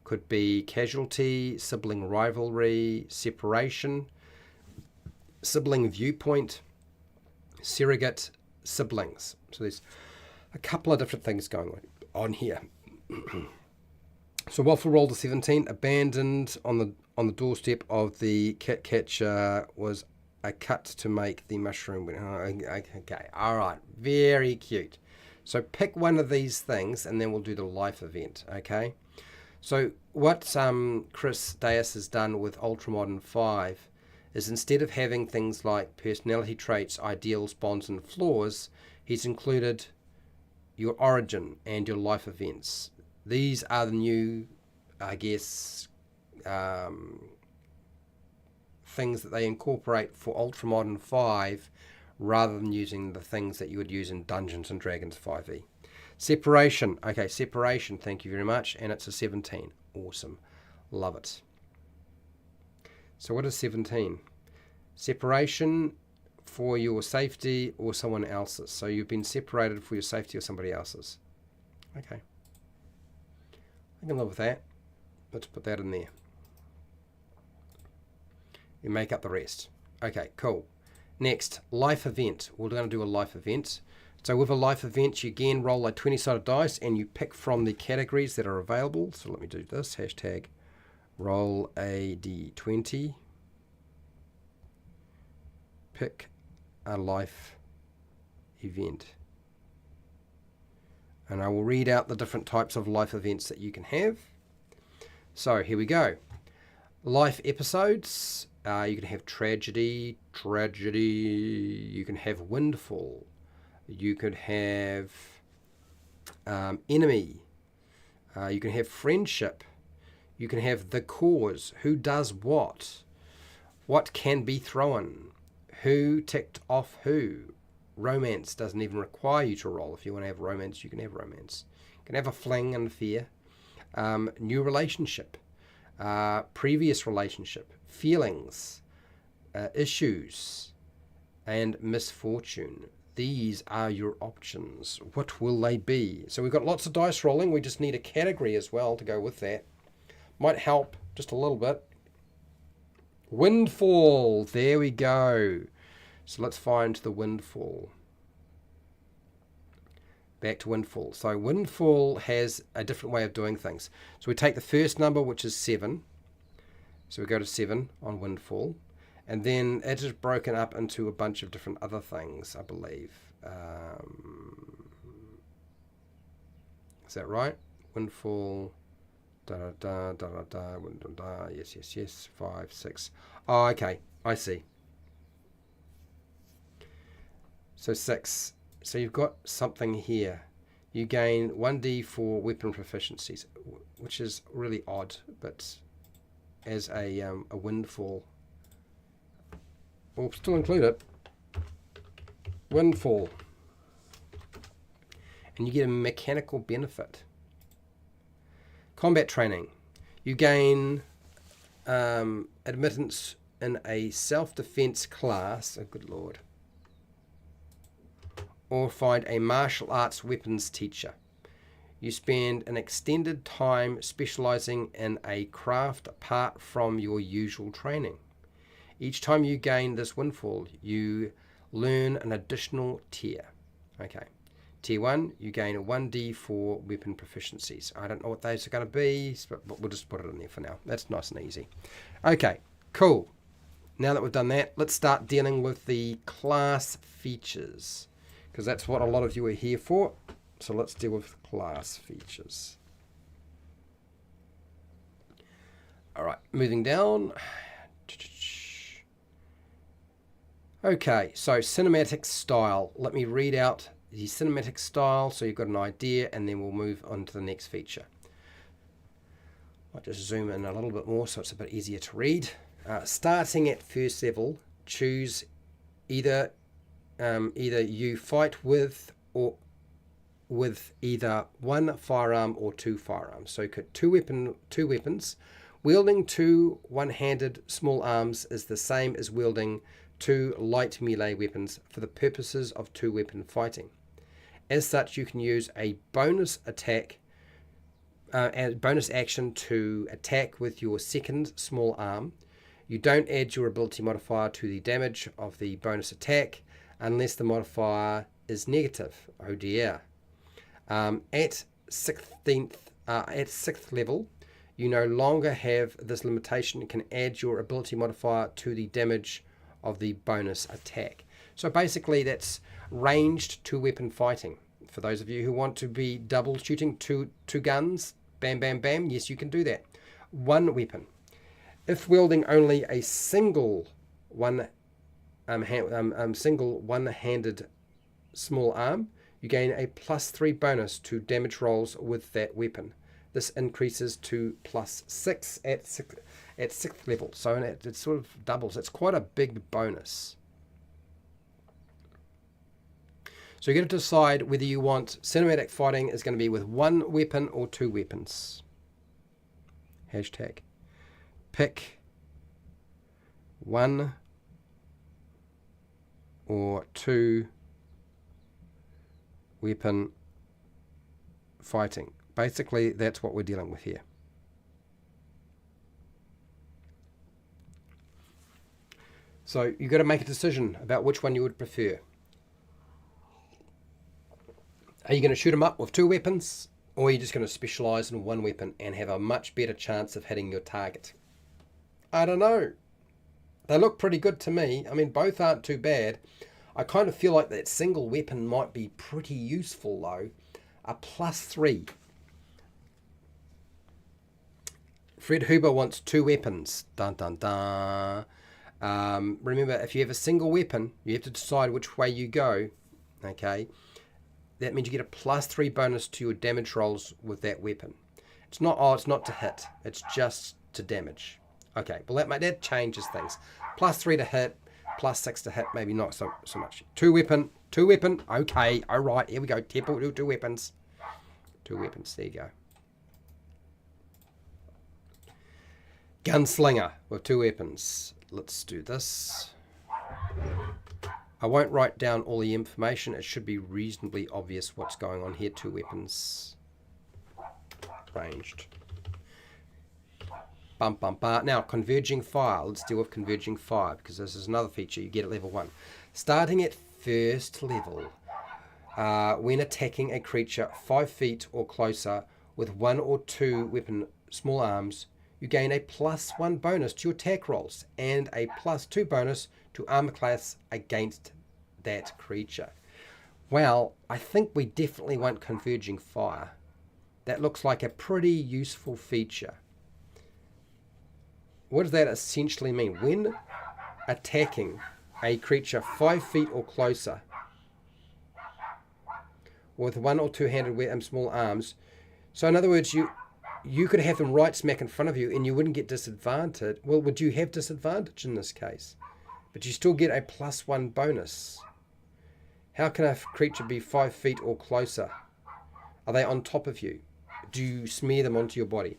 could be casualty, sibling rivalry, separation, sibling viewpoint, surrogate, siblings. So there's a couple of different things going on here. So Waffle rolled a 17. Abandoned on the doorstep of the cat catcher was a cut to make the mushroom. Okay, all right, very cute. So pick one of these things, and then we'll do the life event. Okay. So what Chris Dayas has done with Ultramodern 5 is instead of having things like personality traits, ideals, bonds, and flaws, he's included your origin and your life events. These are the new, I guess, things that they incorporate for Ultramodern 5 rather than using the things that you would use in Dungeons and Dragons 5e. Separation. Okay, separation, thank you very much. And it's a 17. Awesome. Love it. So what is 17? Separation for your safety or someone else's. So you've been separated for your safety or somebody else's. Okay. I can live with that. Let's put that in there. You make up the rest. Okay, cool. Next, life event. We're going to do a life event. So with a life event, you again roll a 20-sided dice and you pick from the categories that are available. So let me do this. Hashtag roll a d20. Pick a life event. And I will read out the different types of life events that you can have. So here we go. Life episodes. You can have tragedy. You can have windfall. You could have enemy. You can have friendship. You can have the cause. Who does what? What can be thrown? Who ticked off who? Romance doesn't even require you to roll. If you want to have romance, you can have romance. You can have a fling and fear. New relationship. Previous relationship. Feelings. Issues. And misfortune. These are your options. What will they be? So we've got lots of dice rolling. We just need a category as well to go with that. Might help just a little bit. Windfall. There we go. So let's find the windfall. Back to windfall. So windfall has a different way of doing things. So we take the first number, which is 7. So we go to 7 on windfall. And then it is broken up into a bunch of different other things, I believe. Is that right? Windfall. Yes. 5, 6. Oh, okay. I see. So 6. So you've got something here. You gain 1d for weapon proficiencies, which is really odd, but as a windfall. We'll still include it. Windfall. And you get a mechanical benefit. Combat training. You gain admittance in a self-defense class. Oh, good lord. Or find a martial arts weapons teacher. You spend an extended time specializing in a craft apart from your usual training. Each time you gain this windfall, you learn an additional tier. Okay. Tier 1, you gain a 1d for weapon proficiencies. I don't know what those are going to be, but we'll just put it in there for now. That's nice and easy. Okay, cool. Now that we've done that, let's start dealing with the class features, because that's what a lot of you are here for. So let's deal with class features. All right, moving down. Okay, so cinematic style. Let me read out the cinematic style so you've got an idea, and then we'll move on to the next feature. I'll just zoom in a little bit more so it's a bit easier to read. Starting at first level, choose either you fight with or with either one firearm or two firearms. So two weapons. Wielding two one-handed small arms is the same as wielding two light melee weapons for the purposes of two-weapon fighting. As such, you can use a bonus attack and bonus action to attack with your second small arm. You don't add your ability modifier to the damage of the bonus attack unless the modifier is negative. Oh dear. At 6th level, you no longer have this limitation. You can add your ability modifier to the damage of the bonus attack. So basically that's ranged two-weapon fighting. For those of you who want to be double shooting two guns, bam, bam, bam, yes, you can do that. One weapon. If wielding only a single one-handed small arm, you gain a +3 bonus to damage rolls with that weapon. This increases to +6 at 6th level. So it sort of doubles. It's quite a big bonus. So you're going to decide whether you want cinematic fighting is going to be with one weapon or two weapons. Hashtag. Pick one or two weapon fighting. Basically, that's what we're dealing with here. So you've got to make a decision about which one you would prefer. Are you going to shoot them up with two weapons, or are you just going to specialize in one weapon and have a much better chance of hitting your target? I don't know. They look pretty good to me. I mean, both aren't too bad. I kind of feel like that single weapon might be pretty useful, though. A +3. Fred Huber wants 2 weapons. Dun dun dun. Remember, if you have a single weapon, you have to decide which way you go. Okay, that means you get a +3 bonus to your damage rolls with that weapon. It's not. Oh, it's not to hit. It's just to damage. Okay, well that changes things. +3 to hit, +6 to hit. Maybe not so much. 2 weapon. Okay, all right. Here we go. 2 weapons. 2 weapons. There you go. Gunslinger with 2 weapons. Let's do this. I won't write down all the information. It should be reasonably obvious what's going on here. 2 weapons. Ranged. Bum, bum, bum. Now, converging fire. Let's deal with converging fire because this is another feature you get at level 1. Starting at first level, when attacking a creature 5 feet or closer with 1 or 2 weapon small arms, you gain a +1 bonus to your attack rolls and a +2 bonus to armor class against that creature. Well, I think we definitely want converging fire. That looks like a pretty useful feature. What does that essentially mean? When attacking a creature 5 feet or closer with 1 or 2-handed small arms, so in other words, you could have them right smack in front of you and you wouldn't get disadvantage. Well, would you have disadvantage in this case? But you still get a +1 bonus. How can a creature be 5 feet or closer? Are they on top of you? Do you smear them onto your body?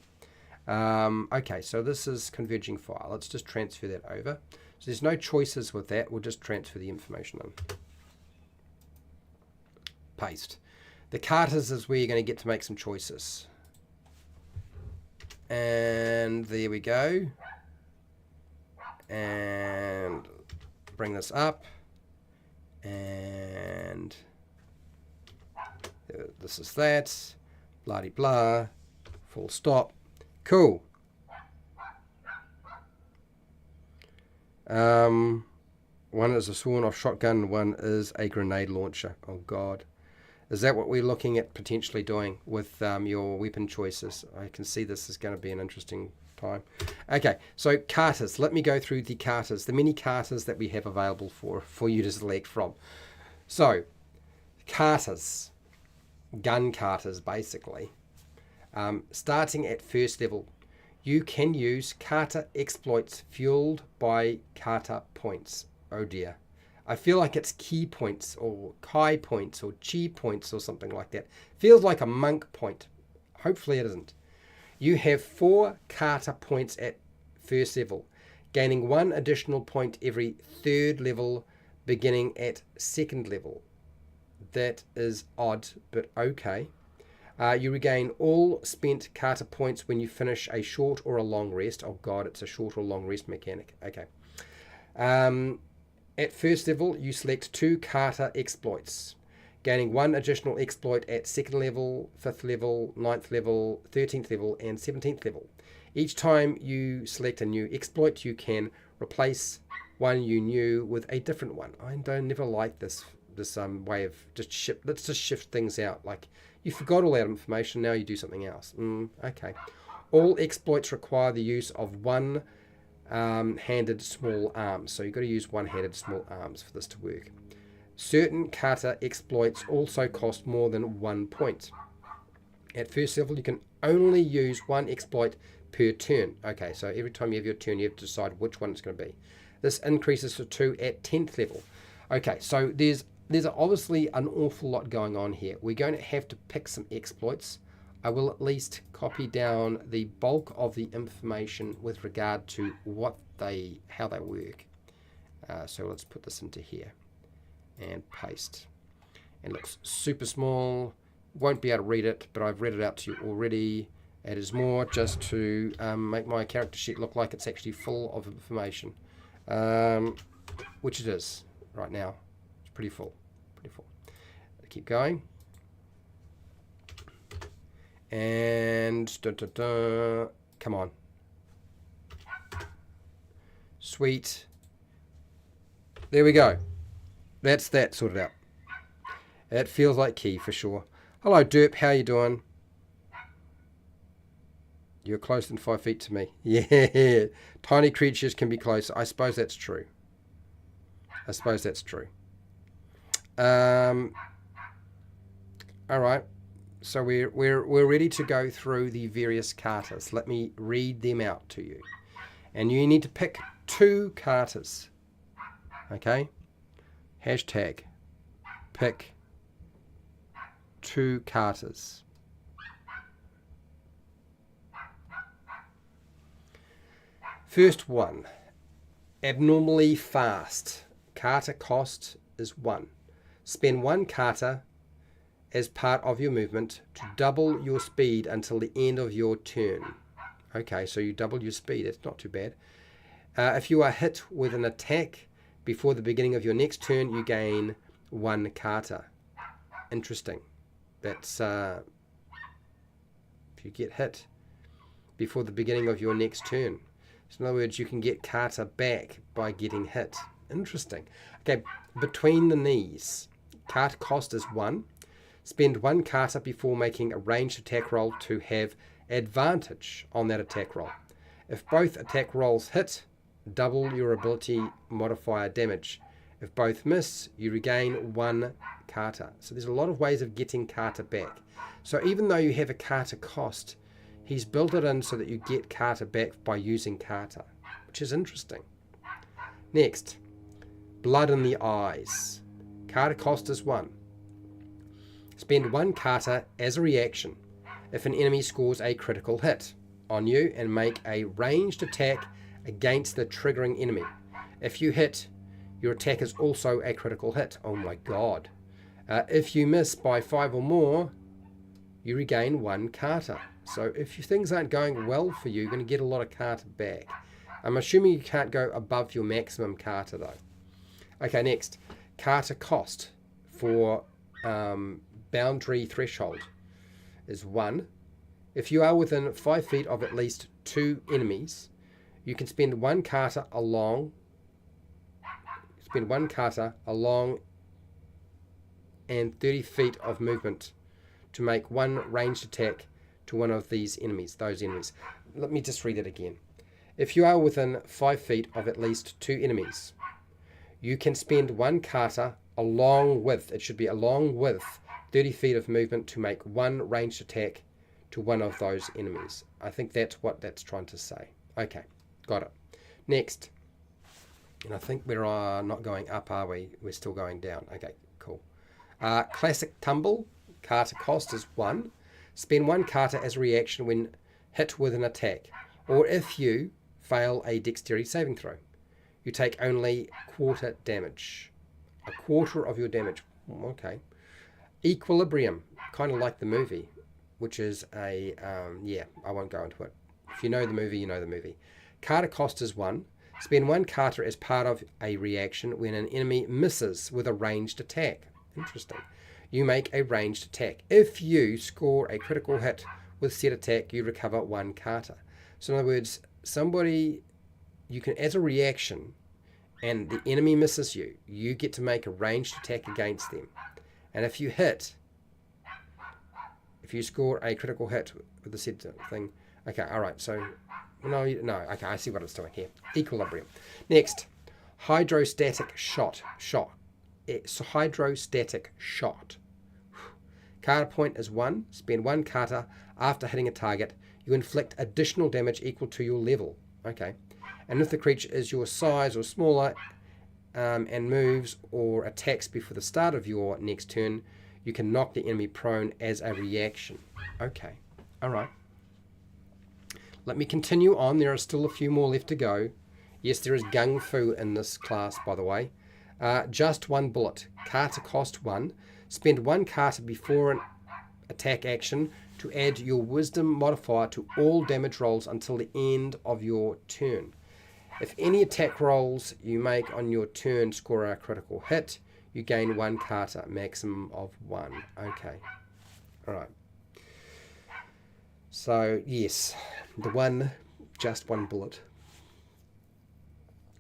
Okay, so this is converging fire. Let's just transfer that over. So there's no choices with that. We'll just transfer the information in. Paste. The carters is where you're going to get to make some choices. And there we go. And bring this up. And this is that. Blah-de-blah. Full stop. Cool. One is a sawn-off shotgun, one is a grenade launcher. Oh God. Is that what we're looking at potentially doing with your weapon choices? I can see this is going to be an interesting time. Okay, so carters. Let me go through the carters, the many carters that we have available for you to select from. So, carters, gun carters basically. Starting at first level, you can use carter exploits fueled by carter points. Oh dear. I feel like it's key points or chi points or chi points or something like that. Feels like a monk point. Hopefully it isn't. You have 4 carter points at first level, gaining 1 additional point every 3rd level, beginning at 2nd level. That is odd, but okay. You regain all spent carter points when you finish a short or a long rest. Oh God, it's a short or long rest mechanic. Okay. At first level, you select 2 carter exploits, gaining 1 additional exploit at 2nd level, 5th level, 9th level, 13th level, and 17th level. Each time you select a new exploit, you can replace one you knew with a different one. I never like this way of let's just shift things out. Like, you forgot all that information, now you do something else. Okay. All exploits require the use of one-handed small arms. So you've got to use one-handed small arms for this to work. Certain carter exploits also cost more than 1 point. At first level, you can only use 1 exploit per turn. Okay, so every time you have your turn, you have to decide which one it's going to be. This increases to 2 at 10th level. Okay, so there's obviously an awful lot going on here. We're going to have to pick some exploits. I will at least copy down the bulk of the information with regard to how they work. So let's put this into here and paste. It looks super small. Won't be able to read it, but I've read it out to you already. It is more just to make my character sheet look like it's actually full of information, which it is right now. It's pretty full. Keep going. And come on. Sweet. There we go. That's that sorted out. It feels like key for sure. Hello Derp, how you doing? You're closer than 5 feet to me. Yeah. Tiny creatures can be close. I suppose that's true. I suppose that's true. All right. So we're ready to go through the various katas. Let me read them out to you. And you need to pick 2 katas. Okay? Hashtag pick 2 katas. First one, abnormally fast. Kata cost is 1. Spend 1 kata as part of your movement to double your speed until the end of your turn. Okay, so you double your speed. That's not too bad. If you are hit with an attack before the beginning of your next turn, you gain 1 kata. Interesting. That's if you get hit before the beginning of your next turn. So in other words, you can get kata back by getting hit. Interesting. Okay, between the knees. Kata cost is 1. Spend 1 kata before making a ranged attack roll to have advantage on that attack roll. If both attack rolls hit, double your ability modifier damage. If both miss, you regain 1 kata. So there's a lot of ways of getting kata back. So even though you have a kata cost, he's built it in so that you get kata back by using kata, which is interesting. Next, blood in the eyes. Kata cost is 1. Spend 1 kata as a reaction if an enemy scores a critical hit on you and make a ranged attack against the triggering enemy. If you hit, your attack is also a critical hit. Oh my god. If you miss by 5 or more, you regain 1 kata. So if things aren't going well for you, you're going to get a lot of kata back. I'm assuming you can't go above your maximum kata though. Okay, next. Kata cost for boundary threshold is 1. If you are within 5 feet of at least 2 enemies, you can spend 1 kata along and 30 feet of movement to make 1 ranged attack to one of those enemies. Let me just read it again. If you are within 5 feet of at least 2 enemies, you can spend 1 kata along with 30 feet of movement to make 1 ranged attack to one of those enemies. I think that's what that's trying to say. Okay, got it. Next, and I think we're not going up, are we? We're still going down. Okay, cool. Classic tumble. Kata cost is 1. Spend 1 kata as a reaction when hit with an attack, or if you fail a dexterity saving throw. You take only quarter damage. A quarter of your damage. Okay. Equilibrium, kind of like the movie, which is I won't go into it. If you know the movie, you know the movie. Kata cost is 1. Spend 1 kata as part of a reaction when an enemy misses with a ranged attack. Interesting. You make a ranged attack. If you score a critical hit with said attack, you recover 1 kata. So in other words, you can, as a reaction, and the enemy misses you, you get to make a ranged attack against them. And if you score a critical hit with the said thing, okay, all right, so, no, okay, I see what it's doing here. Equilibrium. Next, hydrostatic shot. It's a hydrostatic shot. Kata point is 1. Spend 1 kata after hitting a target. You inflict additional damage equal to your level. Okay. And if the creature is your size or smaller and moves or attacks before the start of your next turn, you can knock the enemy prone as a reaction. Okay. All right. Let me continue on. There are still a few more left to go. Yes, there is gung fu in this class, by the way. Just 1 bullet. Kata cost 1. Spend 1 kata before an attack action to add your wisdom modifier to all damage rolls until the end of your turn. If any attack rolls you make on your turn score a critical hit, you gain 1 kata, maximum of 1. Okay. Alright. So, yes, just one bullet.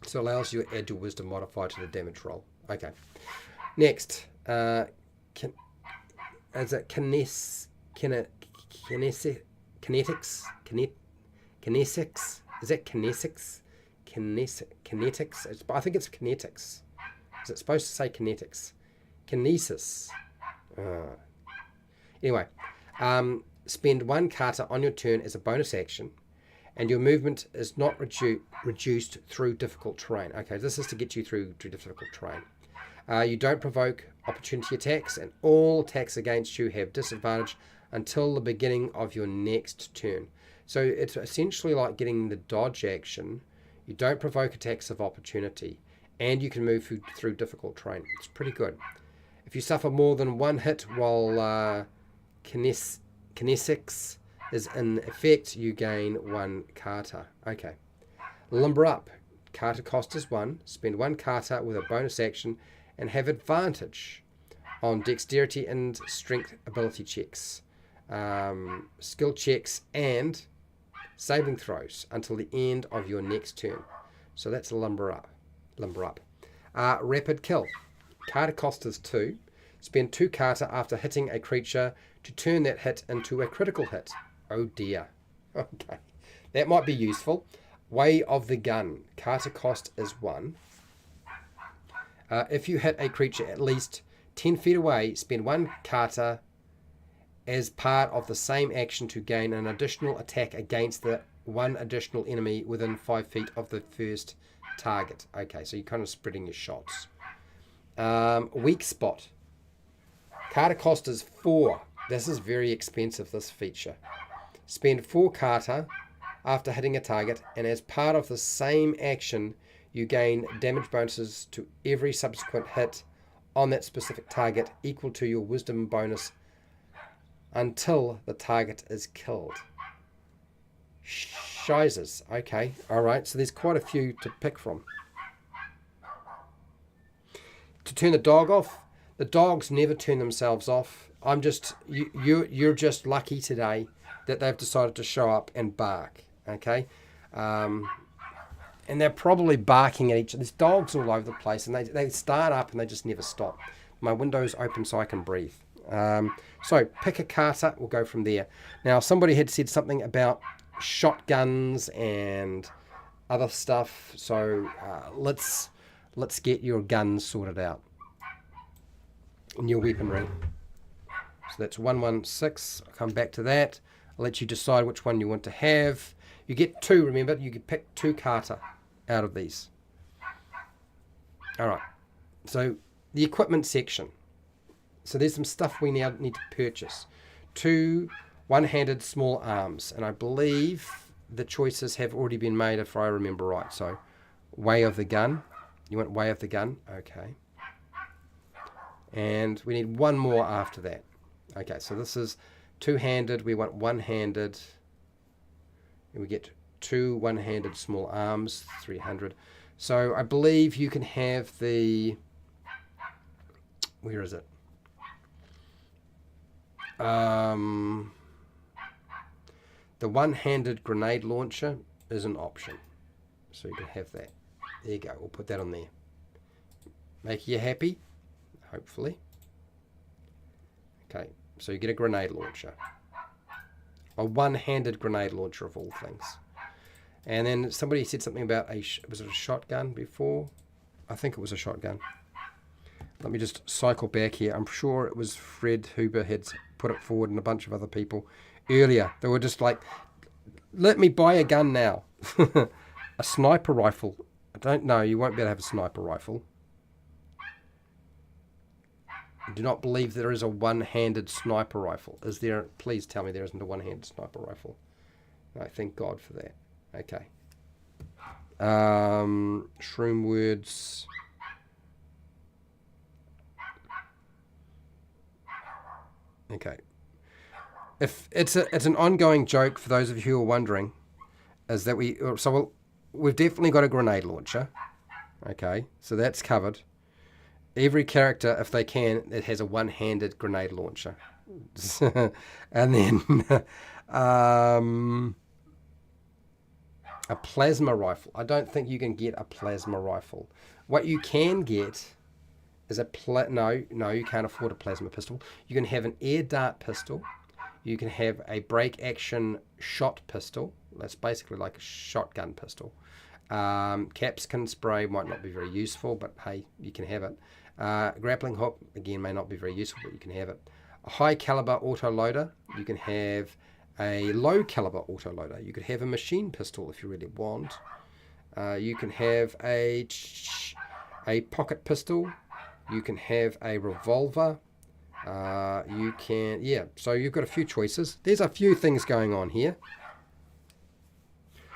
So it allows you to add your wisdom modifier to the damage roll. Okay. Next, kinetics? Kinesics. Is that kinesics? Kinetics? I think it's kinetics. Is it supposed to say kinetics? Kinesis. Anyway, spend 1 kata on your turn as a bonus action, and your movement is not reduced through difficult terrain. Okay, this is to get you through difficult terrain. You don't provoke opportunity attacks, and all attacks against you have disadvantage until the beginning of your next turn. So it's essentially like getting the dodge action. You don't provoke attacks of opportunity, and you can move through difficult terrain. It's pretty good. If you suffer more than 1 hit while kinesics is in effect, you gain 1 kata. Okay. Limber up. Kata cost is 1. Spend 1 kata with a bonus action and have advantage on dexterity and strength ability checks, skill checks, and saving throws until the end of your next turn. So that's limber up. Rapid kill. Kata cost is 2. Spend 2 kata after hitting a creature to turn that hit into a critical hit. Oh dear. Okay. That might be useful. Way of the gun. Kata cost is 1. If you hit a creature at least 10 feet away, spend 1 kata as part of the same action to gain an additional attack against the 1 additional enemy within 5 feet of the first target. Okay, so you're kind of spreading your shots. Weak spot. Kata cost is 4. This is very expensive, this feature. Spend 4 kata after hitting a target, and as part of the same action, you gain damage bonuses to every subsequent hit on that specific target equal to your wisdom bonus until the target is killed. Shizers. Okay, alright, so there's quite a few to pick from. To turn the dog off, the dogs never turn themselves off. You're just lucky today that they've decided to show up and bark. Okay, and they're probably barking at each other. There's dogs all over the place, and they start up and they just never stop. My window's open so I can breathe. So pick a kata. We'll go from there. Now somebody had said something about shotguns and other stuff. So let's get your guns sorted out and your weaponry. So that's 116. I'll come back to that. I'll let you decide which one you want to have. You get 2, remember, you can pick 2 kata out of these. Alright, so the equipment section. So there's some stuff we now need to purchase. 2 one-handed small arms, and I believe the choices have already been made if I remember right. So way of the gun. You want way of the gun? Okay. And we need 1 more after that. Okay, so this is 2-handed. We want 1-handed. And we get 2 one-handed small arms, 300. So I believe you can have the... Where is it? The one-handed grenade launcher is an option. So you can have that. There you go. We'll put that on there. Make you happy? Hopefully. Okay, so you get a grenade launcher. A one-handed grenade launcher of all things. And then somebody said something about was it a shotgun before? I think it was a shotgun. Let me just cycle back here. I'm sure it was Fred Huber had put it forward and a bunch of other people earlier. They were just like, let me buy a gun now. A sniper rifle. I don't know. You won't be able to have a sniper rifle. I do not believe there is a one-handed sniper rifle. Is there? Please tell me there isn't a one-handed sniper rifle. No, thank God for that. Okay. Shroom words. Okay. If it's an ongoing joke for those of you who are wondering, is that we've definitely got a grenade launcher. Okay, so that's covered. Every character, if they can, it has a one-handed grenade launcher. And then a plasma rifle. I don't think you can get a plasma rifle. What you can get is no, you can't afford a plasma pistol. You can have an air dart pistol. You can have a break action shot pistol. That's basically like a shotgun pistol. Capsicum spray might not be very useful, but hey, you can have it. Grappling hook, again, may not be very useful, but you can have it. A high caliber autoloader. You can have a low caliber autoloader. You could have a machine pistol if you really want. You can have a pocket pistol. You can have a revolver. You can, yeah, so you've got a few choices. There's a few things going on here.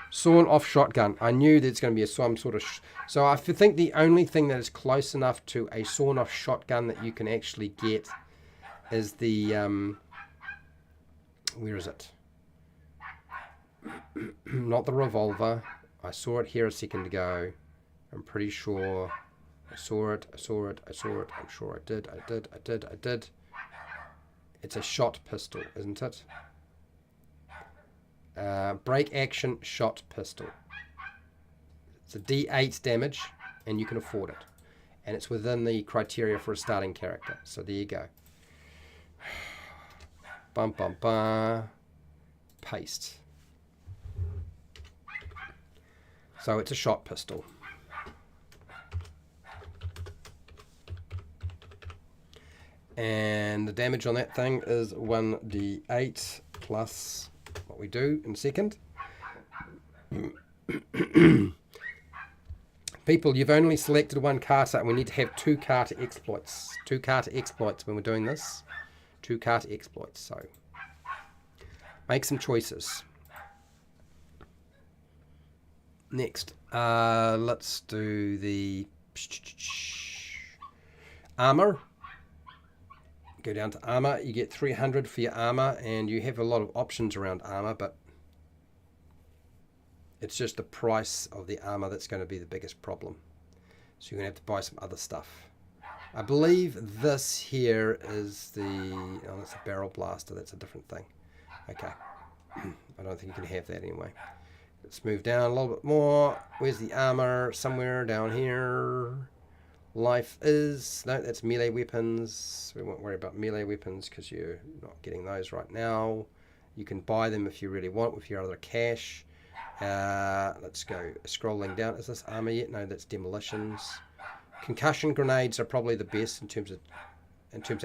Sawn off shotgun. I knew there's going to be some sort of... So I think the only thing that is close enough to a sawn off shotgun that you can actually get is the... where is it? Not the revolver. I saw it here a second ago. I'm pretty sure I saw it. I'm sure I did. It's a shot pistol, isn't it? Break action shot pistol. It's a D8 damage, and you can afford it. And it's within the criteria for a starting character. So there you go. Bum bum bum. Paste. So it's a shot pistol. And the damage on that thing is 1d8 plus what we do in a second. People, you've only selected one kata, and we need to have 2 kata exploits. 2 kata exploits when we're doing this. 2 kata exploits, so make some choices. Next, let's do the armor. Go down to armor. You get 300 for your armor, and you have a lot of options around armor, but it's just the price of the armor that's going to be the biggest problem. So you're going to have to buy some other stuff. I believe this here is the... Oh, that's a barrel blaster. That's a different thing. Okay. I don't think you can have that anyway. Let's move down a little bit more. Where's the armor? Somewhere down here. Life is... No, that's melee weapons. We won't worry about melee weapons because you're not getting those right now. You can buy them if you really want with your other cash. Let's go scrolling down. Is this armor yet? No, that's demolitions. Concussion grenades are probably the best in terms of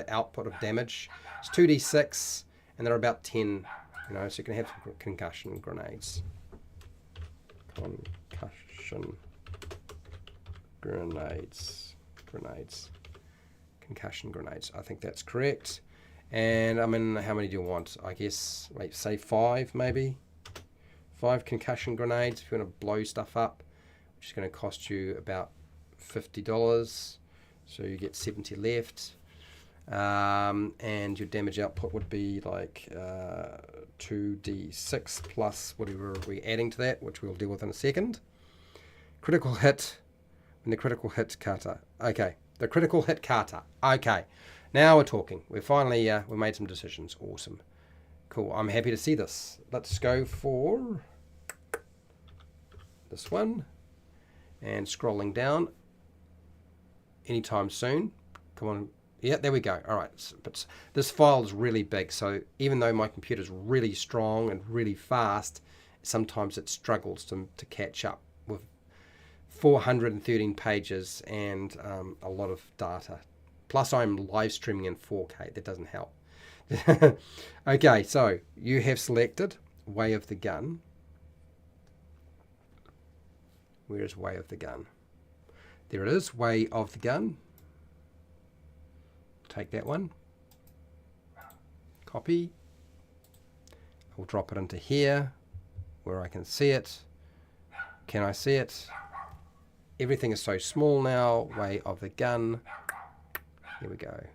output of damage. It's 2d6 and they're about 10. You know, so you can have some concussion grenades. Concussion grenades. Concussion grenades. I think that's correct. And I mean, how many do you want? I guess, wait, say 5 maybe. 5 concussion grenades if you want to blow stuff up, which is going to cost you about $50. So you get 70 left. And your damage output would be like 2d6 plus whatever we're adding to that, which we'll deal with in a second. Critical hit. And the critical hit kata. Okay, the critical hit kata. Okay, now we're talking. We're finally we made some decisions. Awesome, cool. I'm happy to see this. Let's go for this one, and scrolling down. Anytime soon. Come on. Yeah, there we go. All right, but this file is really big, so even though my computer's really strong and really fast, sometimes it struggles to catch up with 413 pages and a lot of data. Plus I'm live streaming in 4K. That doesn't help. Okay, so you have selected Way of the Gun. Where's Way of the Gun? There it is, Way of the Gun. Take that one. Copy. I'll drop it into here where I can see it. Can I see it? Everything is so small now. Way of the Gun. Here we go.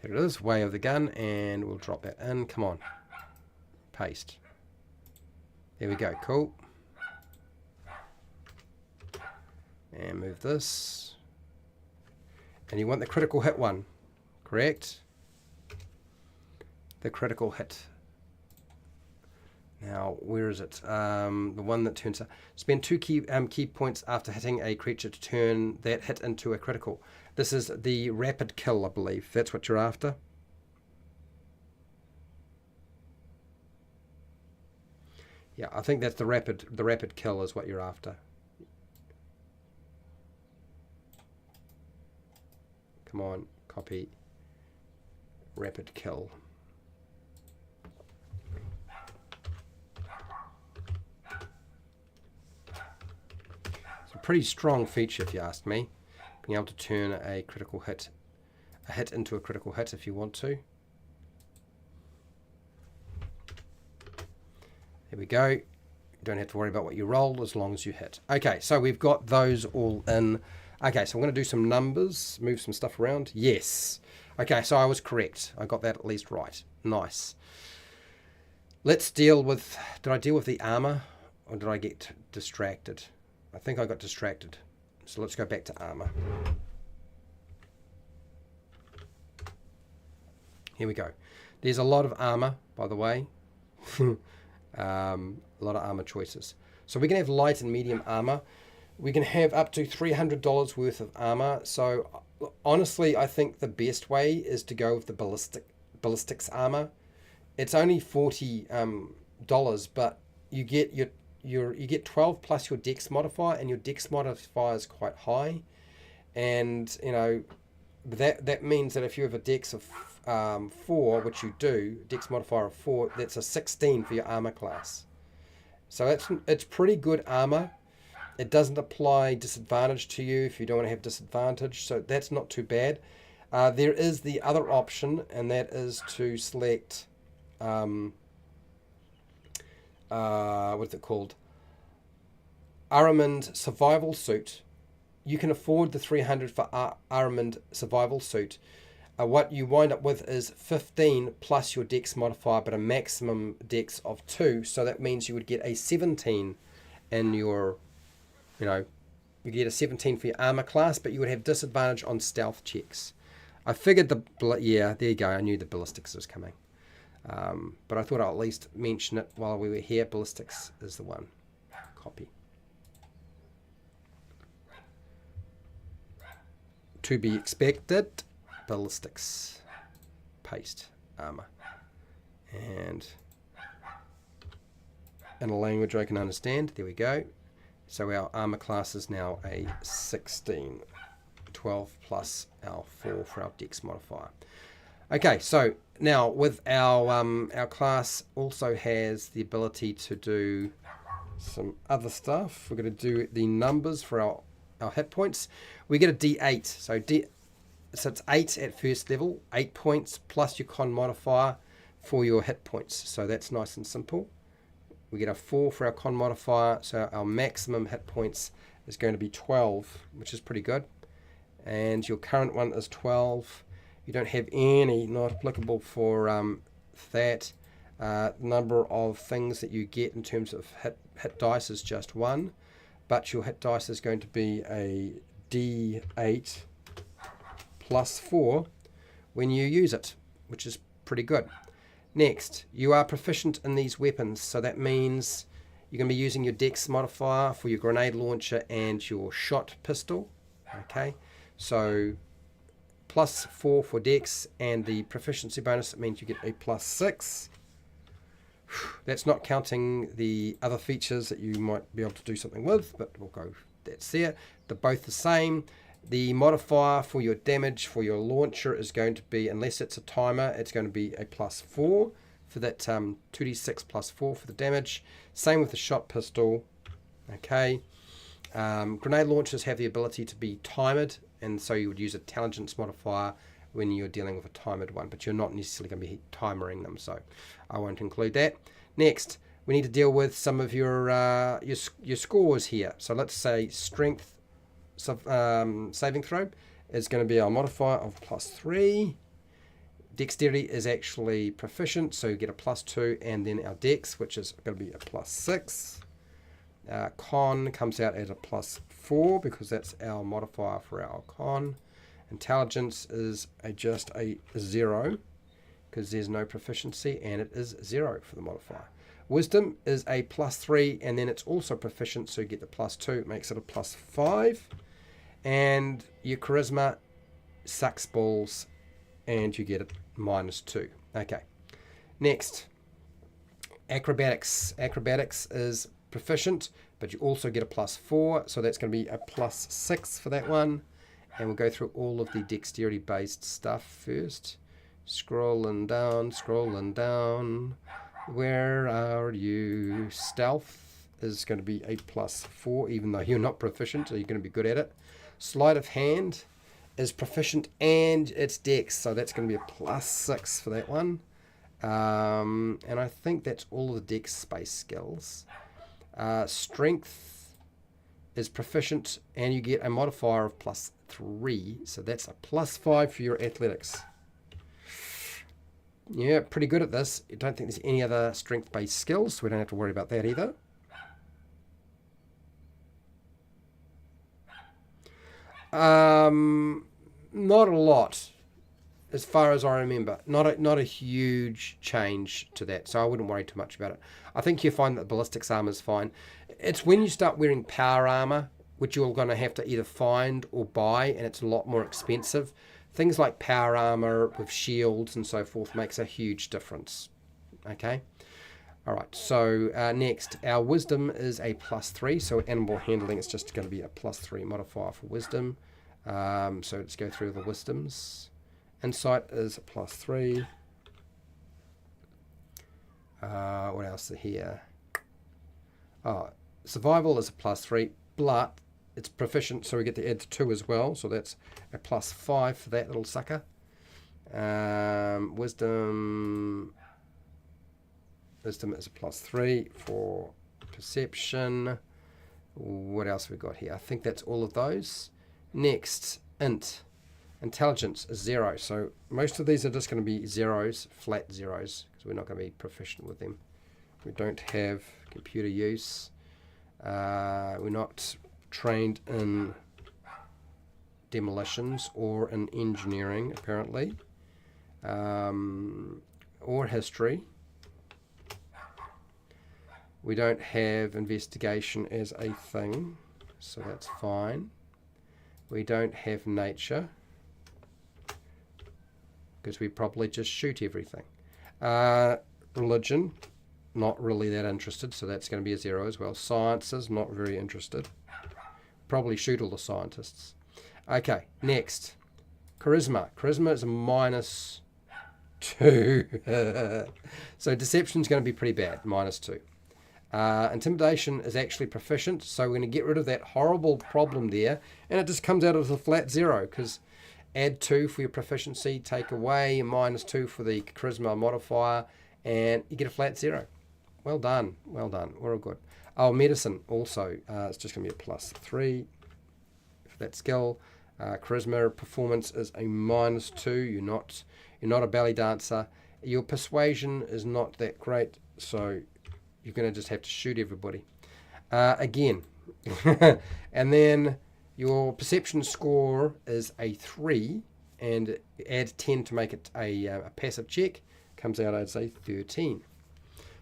There it is, Way of the Gun, and we'll drop that in. Come on. Paste. There we go, cool. And move this. And you want the critical hit one, correct? The critical hit. Now, where is it? The one that turns... Spend 2 key points after hitting a creature to turn that hit into a critical. This is the rapid kill, I believe. That's what you're after. Yeah, I think that's the rapid kill is what you're after. Come on, copy. Rapid kill. It's a pretty strong feature if you ask me. Being able to turn a critical hit, into a critical hit if you want to. There we go. You don't have to worry about what you roll as long as you hit. Okay, so we've got those all in. Okay, so I'm going to do some numbers, move some stuff around. Yes. Okay, so I was correct. I got that at least right. Nice. Let's deal with... Did I deal with the armor or did I get distracted? I think I got distracted. So let's go back to armor. Here we go. There's a lot of armor, by the way. A lot of armor choices. So we can have light and medium armor. We can have up to $300 worth of armor. So honestly, I think the best way is to go with the ballistics armor. It's only $40, but you get you get 12 plus your dex modifier, and your dex modifier is quite high. And you know that means that if you have a dex of 4, which you do, dex modifier of 4, that's a 16 for your armor class. So it's pretty good armor. It doesn't apply disadvantage to you if you don't want to have disadvantage, so that's not too bad. There is the other option, and that is to select what's it called? Armament Survival Suit. You can afford the 300 for Armament Survival Suit. What you wind up with is 15 plus your dex modifier, but a maximum dex of 2. So that means you would get a 17 in your, you get a 17 for your armor class, but you would have disadvantage on stealth checks. I figured yeah, there you go. I knew the ballistics was coming. But I thought I'll at least mention it while we were here. Ballistics is the one. Copy. To be expected. Ballistics. Paste. Armor. And in a language I can understand. There we go. So our armor class is now a 16. 12 plus our 4 for our dex modifier. Okay, so now with our class also has the ability to do some other stuff. We're going to do the numbers for our hit points. We get a D8. So it's 8 at first level, 8 points plus your con modifier for your hit points. So that's nice and simple. We get a 4 for our con modifier, so our maximum hit points is going to be 12, which is pretty good. And your current one is 12. You don't have any, not applicable for that. Number of things that you get in terms of hit dice is just 1, but your hit dice is going to be a D8 plus 4 when you use it, which is pretty good. Next, you are proficient in these weapons, so that means you're going to be using your dex modifier for your grenade launcher and your shot pistol. Okay, so plus 4 for dex, and the proficiency bonus, it means you get a plus 6. That's not counting the other features that you might be able to do something with, but we'll go, that's there. They're both the same. The modifier for your damage for your launcher is going to be, unless it's a timer, it's going to be a plus 4 for that 2d6 plus 4 for the damage. Same with the shot pistol. Okay. Grenade launchers have the ability to be timed, and so you would use intelligence modifier when you're dealing with a timed one, but you're not necessarily going to be timering them, so I won't include that. Next, we need to deal with some of your scores here. So let's say strength saving throw is going to be our modifier of plus 3. Dexterity is actually proficient, so you get a plus 2, and then our dex, which is going to be a plus 6. Con comes out at a plus 4 because that's our modifier for our con. Intelligence is just a 0 because there's no proficiency, and it is 0 for the modifier. Wisdom is a +3, and then it's also proficient, so you get the +2, makes it a +5. And your charisma sucks balls, and you get a -2. Okay. Next, acrobatics. Acrobatics is proficient, but you also get a +4, so that's going to be a +6 for that one. And we'll go through all of the dexterity-based stuff first. Scrolling down. Where are you? Stealth is going to be a +4, even though you're not proficient, so you're going to be good at it. Sleight of hand is proficient, and it's dex, so that's going to be a +6 for that one. And I think that's all of the dex space skills. Strength is proficient, and you get a modifier of +3, so that's a +5 for your athletics. Yeah, pretty good at this. I don't think there's any other strength-based skills, so we don't have to worry about that either. Not a lot, as far as I remember. Not a huge change to that, so I wouldn't worry too much about it. I think you find that ballistics armor is fine. It's when you start wearing power armor, which you're going to have to either find or buy, and it's a lot more expensive. Things like power armor with shields and so forth makes a huge difference. Okay. All right. So next, our wisdom is a +3. So animal handling is just going to be a +3 modifier for wisdom. So let's go through the wisdoms. Insight is a +3. What else is here? Oh, survival is a +3, but it's proficient, so we get to add 2 as well. So that's a +5 for that little sucker. Wisdom is a +3 for perception. What else have we got here? I think that's all of those. Next, intelligence is 0. So most of these are just going to be zeros, flat zeros, because we're not going to be proficient with them. We don't have computer use. We're not trained in demolitions or in engineering, apparently, or history. We don't have investigation as a thing, so that's fine. We don't have nature, because we probably just shoot everything. Religion, not really that interested, so that's going to be a 0 as well. Sciences, not very interested. Probably shoot all the scientists. Okay, next. Charisma. Charisma is a -2. So deception is going to be pretty bad, -2. Intimidation is actually proficient, so we're going to get rid of that horrible problem there, and it just comes out as a flat 0, because add 2 for your proficiency, take away -2 for the charisma modifier, and you get a flat 0. Well done, well done. We're all good. Oh, medicine also. It's just going to be a +3 for that skill. Charisma performance is a -2. You're not a belly dancer. Your persuasion is not that great, so you're going to just have to shoot everybody. Again. And then your perception score is a 3, and add 10 to make it a passive check. Comes out as a 13.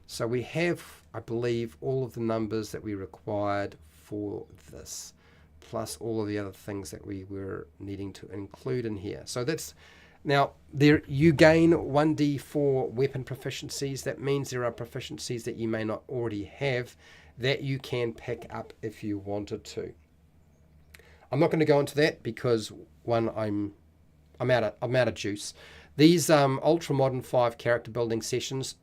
So we have, I believe, all of the numbers that we required for this, plus all of the other things that we were needing to include in here. So that's, now, there you gain 1d4 weapon proficiencies. That means there are proficiencies that you may not already have that you can pick up if you wanted to. I'm not going to go into that because, one, I'm out of juice. These ultramodern 5 character building sessions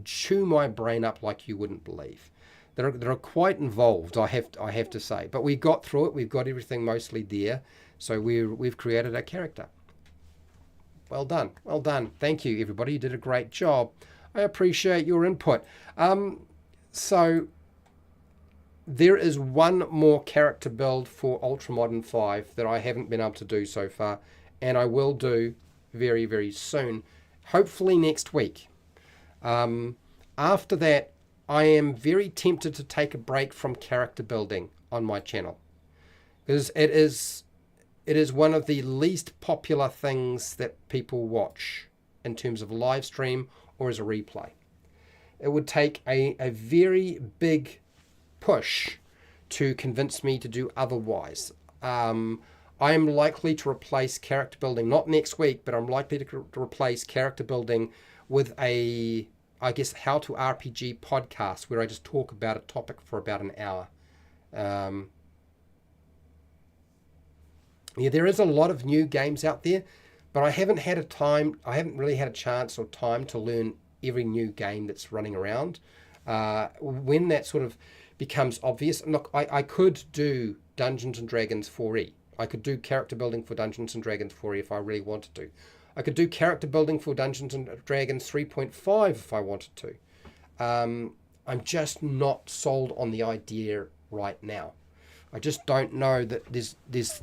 chew my brain up like you wouldn't believe. They're quite involved, I have to say. But we got through it. We've got everything mostly there. So we've created a character. Well done. Well done. Thank you, everybody. You did a great job. I appreciate your input. So there is one more character build for Ultramodern 5 that I haven't been able to do so far, and I will do very, very soon. Hopefully next week. After that, I am very tempted to take a break from character building on my channel, because it is one of the least popular things that people watch in terms of live stream or as a replay. it would take a very big push to convince me to do otherwise. I am likely to replace character building, not next week, but I'm likely to replace character building with a, I guess, How to RPG podcast where I just talk about a topic for about an hour. Yeah, there is a lot of new games out there, but I haven't really had a chance or time to learn every new game that's running around. When that sort of becomes obvious, look, I could do Dungeons and Dragons 4e. I could do character building for Dungeons and Dragons 4e if I really wanted to. I could do character building for Dungeons and Dragons 3.5 if I wanted to. I'm just not sold on the idea right now. I just don't know that there's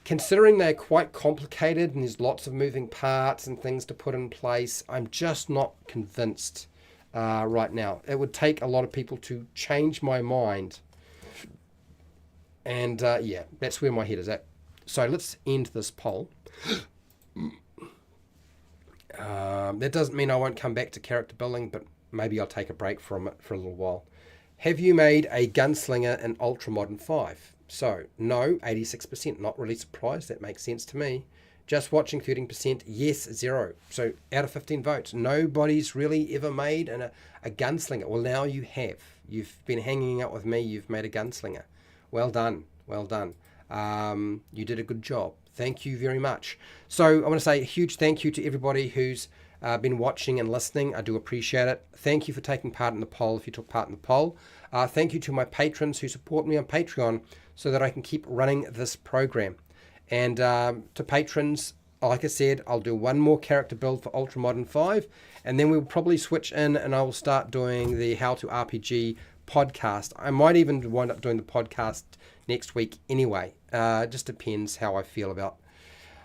considering they're quite complicated and there's lots of moving parts and things to put in place, I'm just not convinced right now. It would take a lot of people to change my mind. And yeah, that's where my head is at. So let's end this poll. That doesn't mean I won't come back to character building, but maybe I'll take a break from it for a little while. Have you made a Gunslinger in Ultramodern 5? So, no, 86%. Not really surprised. That makes sense to me. Just watching, 13%. Yes, 0. So, out of 15 votes, nobody's really ever made a Gunslinger. Well, now you have. You've been hanging out with me. You've made a Gunslinger. Well done. Well done. You did a good job. Thank you very much. So I want to say a huge thank you to everybody who's been watching and listening. I do appreciate it. Thank you for taking part in the poll if you took part in the poll. Thank you to my patrons who support me on Patreon so that I can keep running this program. And to patrons, like I said, I'll do one more character build for Ultramodern 5, and then we'll probably switch in and I will start doing the How to RPG podcast. I might even wind up doing the podcast next week anyway. It just depends how I feel about.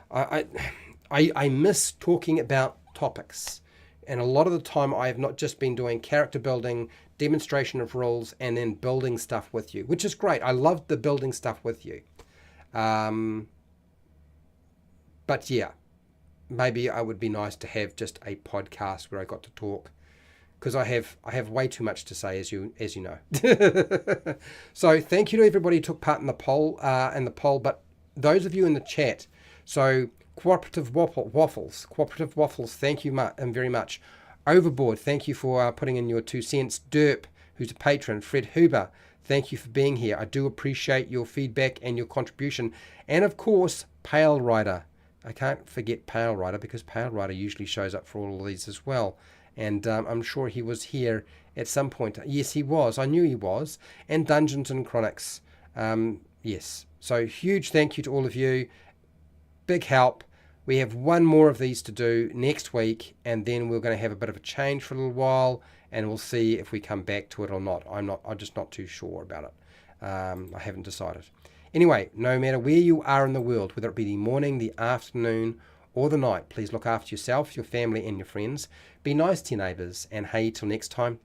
I miss talking about topics, and a lot of the time I have not just been doing character building, demonstration of rules, and then building stuff with you, which is great. I love the building stuff with you. But yeah, maybe it would be nice to have just a podcast where I got to talk, because I have way too much to say, as you know. So thank you to everybody who took part in the poll, but those of you in the chat, so Cooperative Waffles, thank you very much. Overboard, thank you for putting in your 2 cents. Derp, who's a patron. Fred Huber, thank you for being here. I do appreciate your feedback and your contribution. And of course, Pale Rider. I can't forget Pale Rider, because Pale Rider usually shows up for all of these as well. And I'm sure he was here at some point. Yes, he was. I knew he was. And Dungeons and Chronics. Yes. So huge thank you to all of you. Big help. We have one more of these to do next week, and then we're going to have a bit of a change for a little while, and we'll see if we come back to it or not. I'm just not too sure about it. I haven't decided. Anyway, no matter where you are in the world, whether it be the morning, the afternoon, or the night, please look after yourself, your family, and your friends. Be nice to your neighbours, and hey, till next time,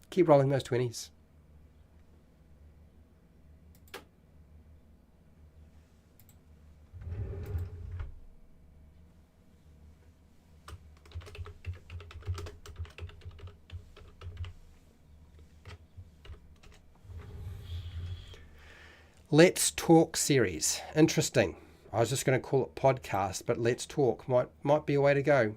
keep rolling those 20s. Let's Talk series. Interesting. I was just going to call it podcast, but Let's Talk might be a way to go.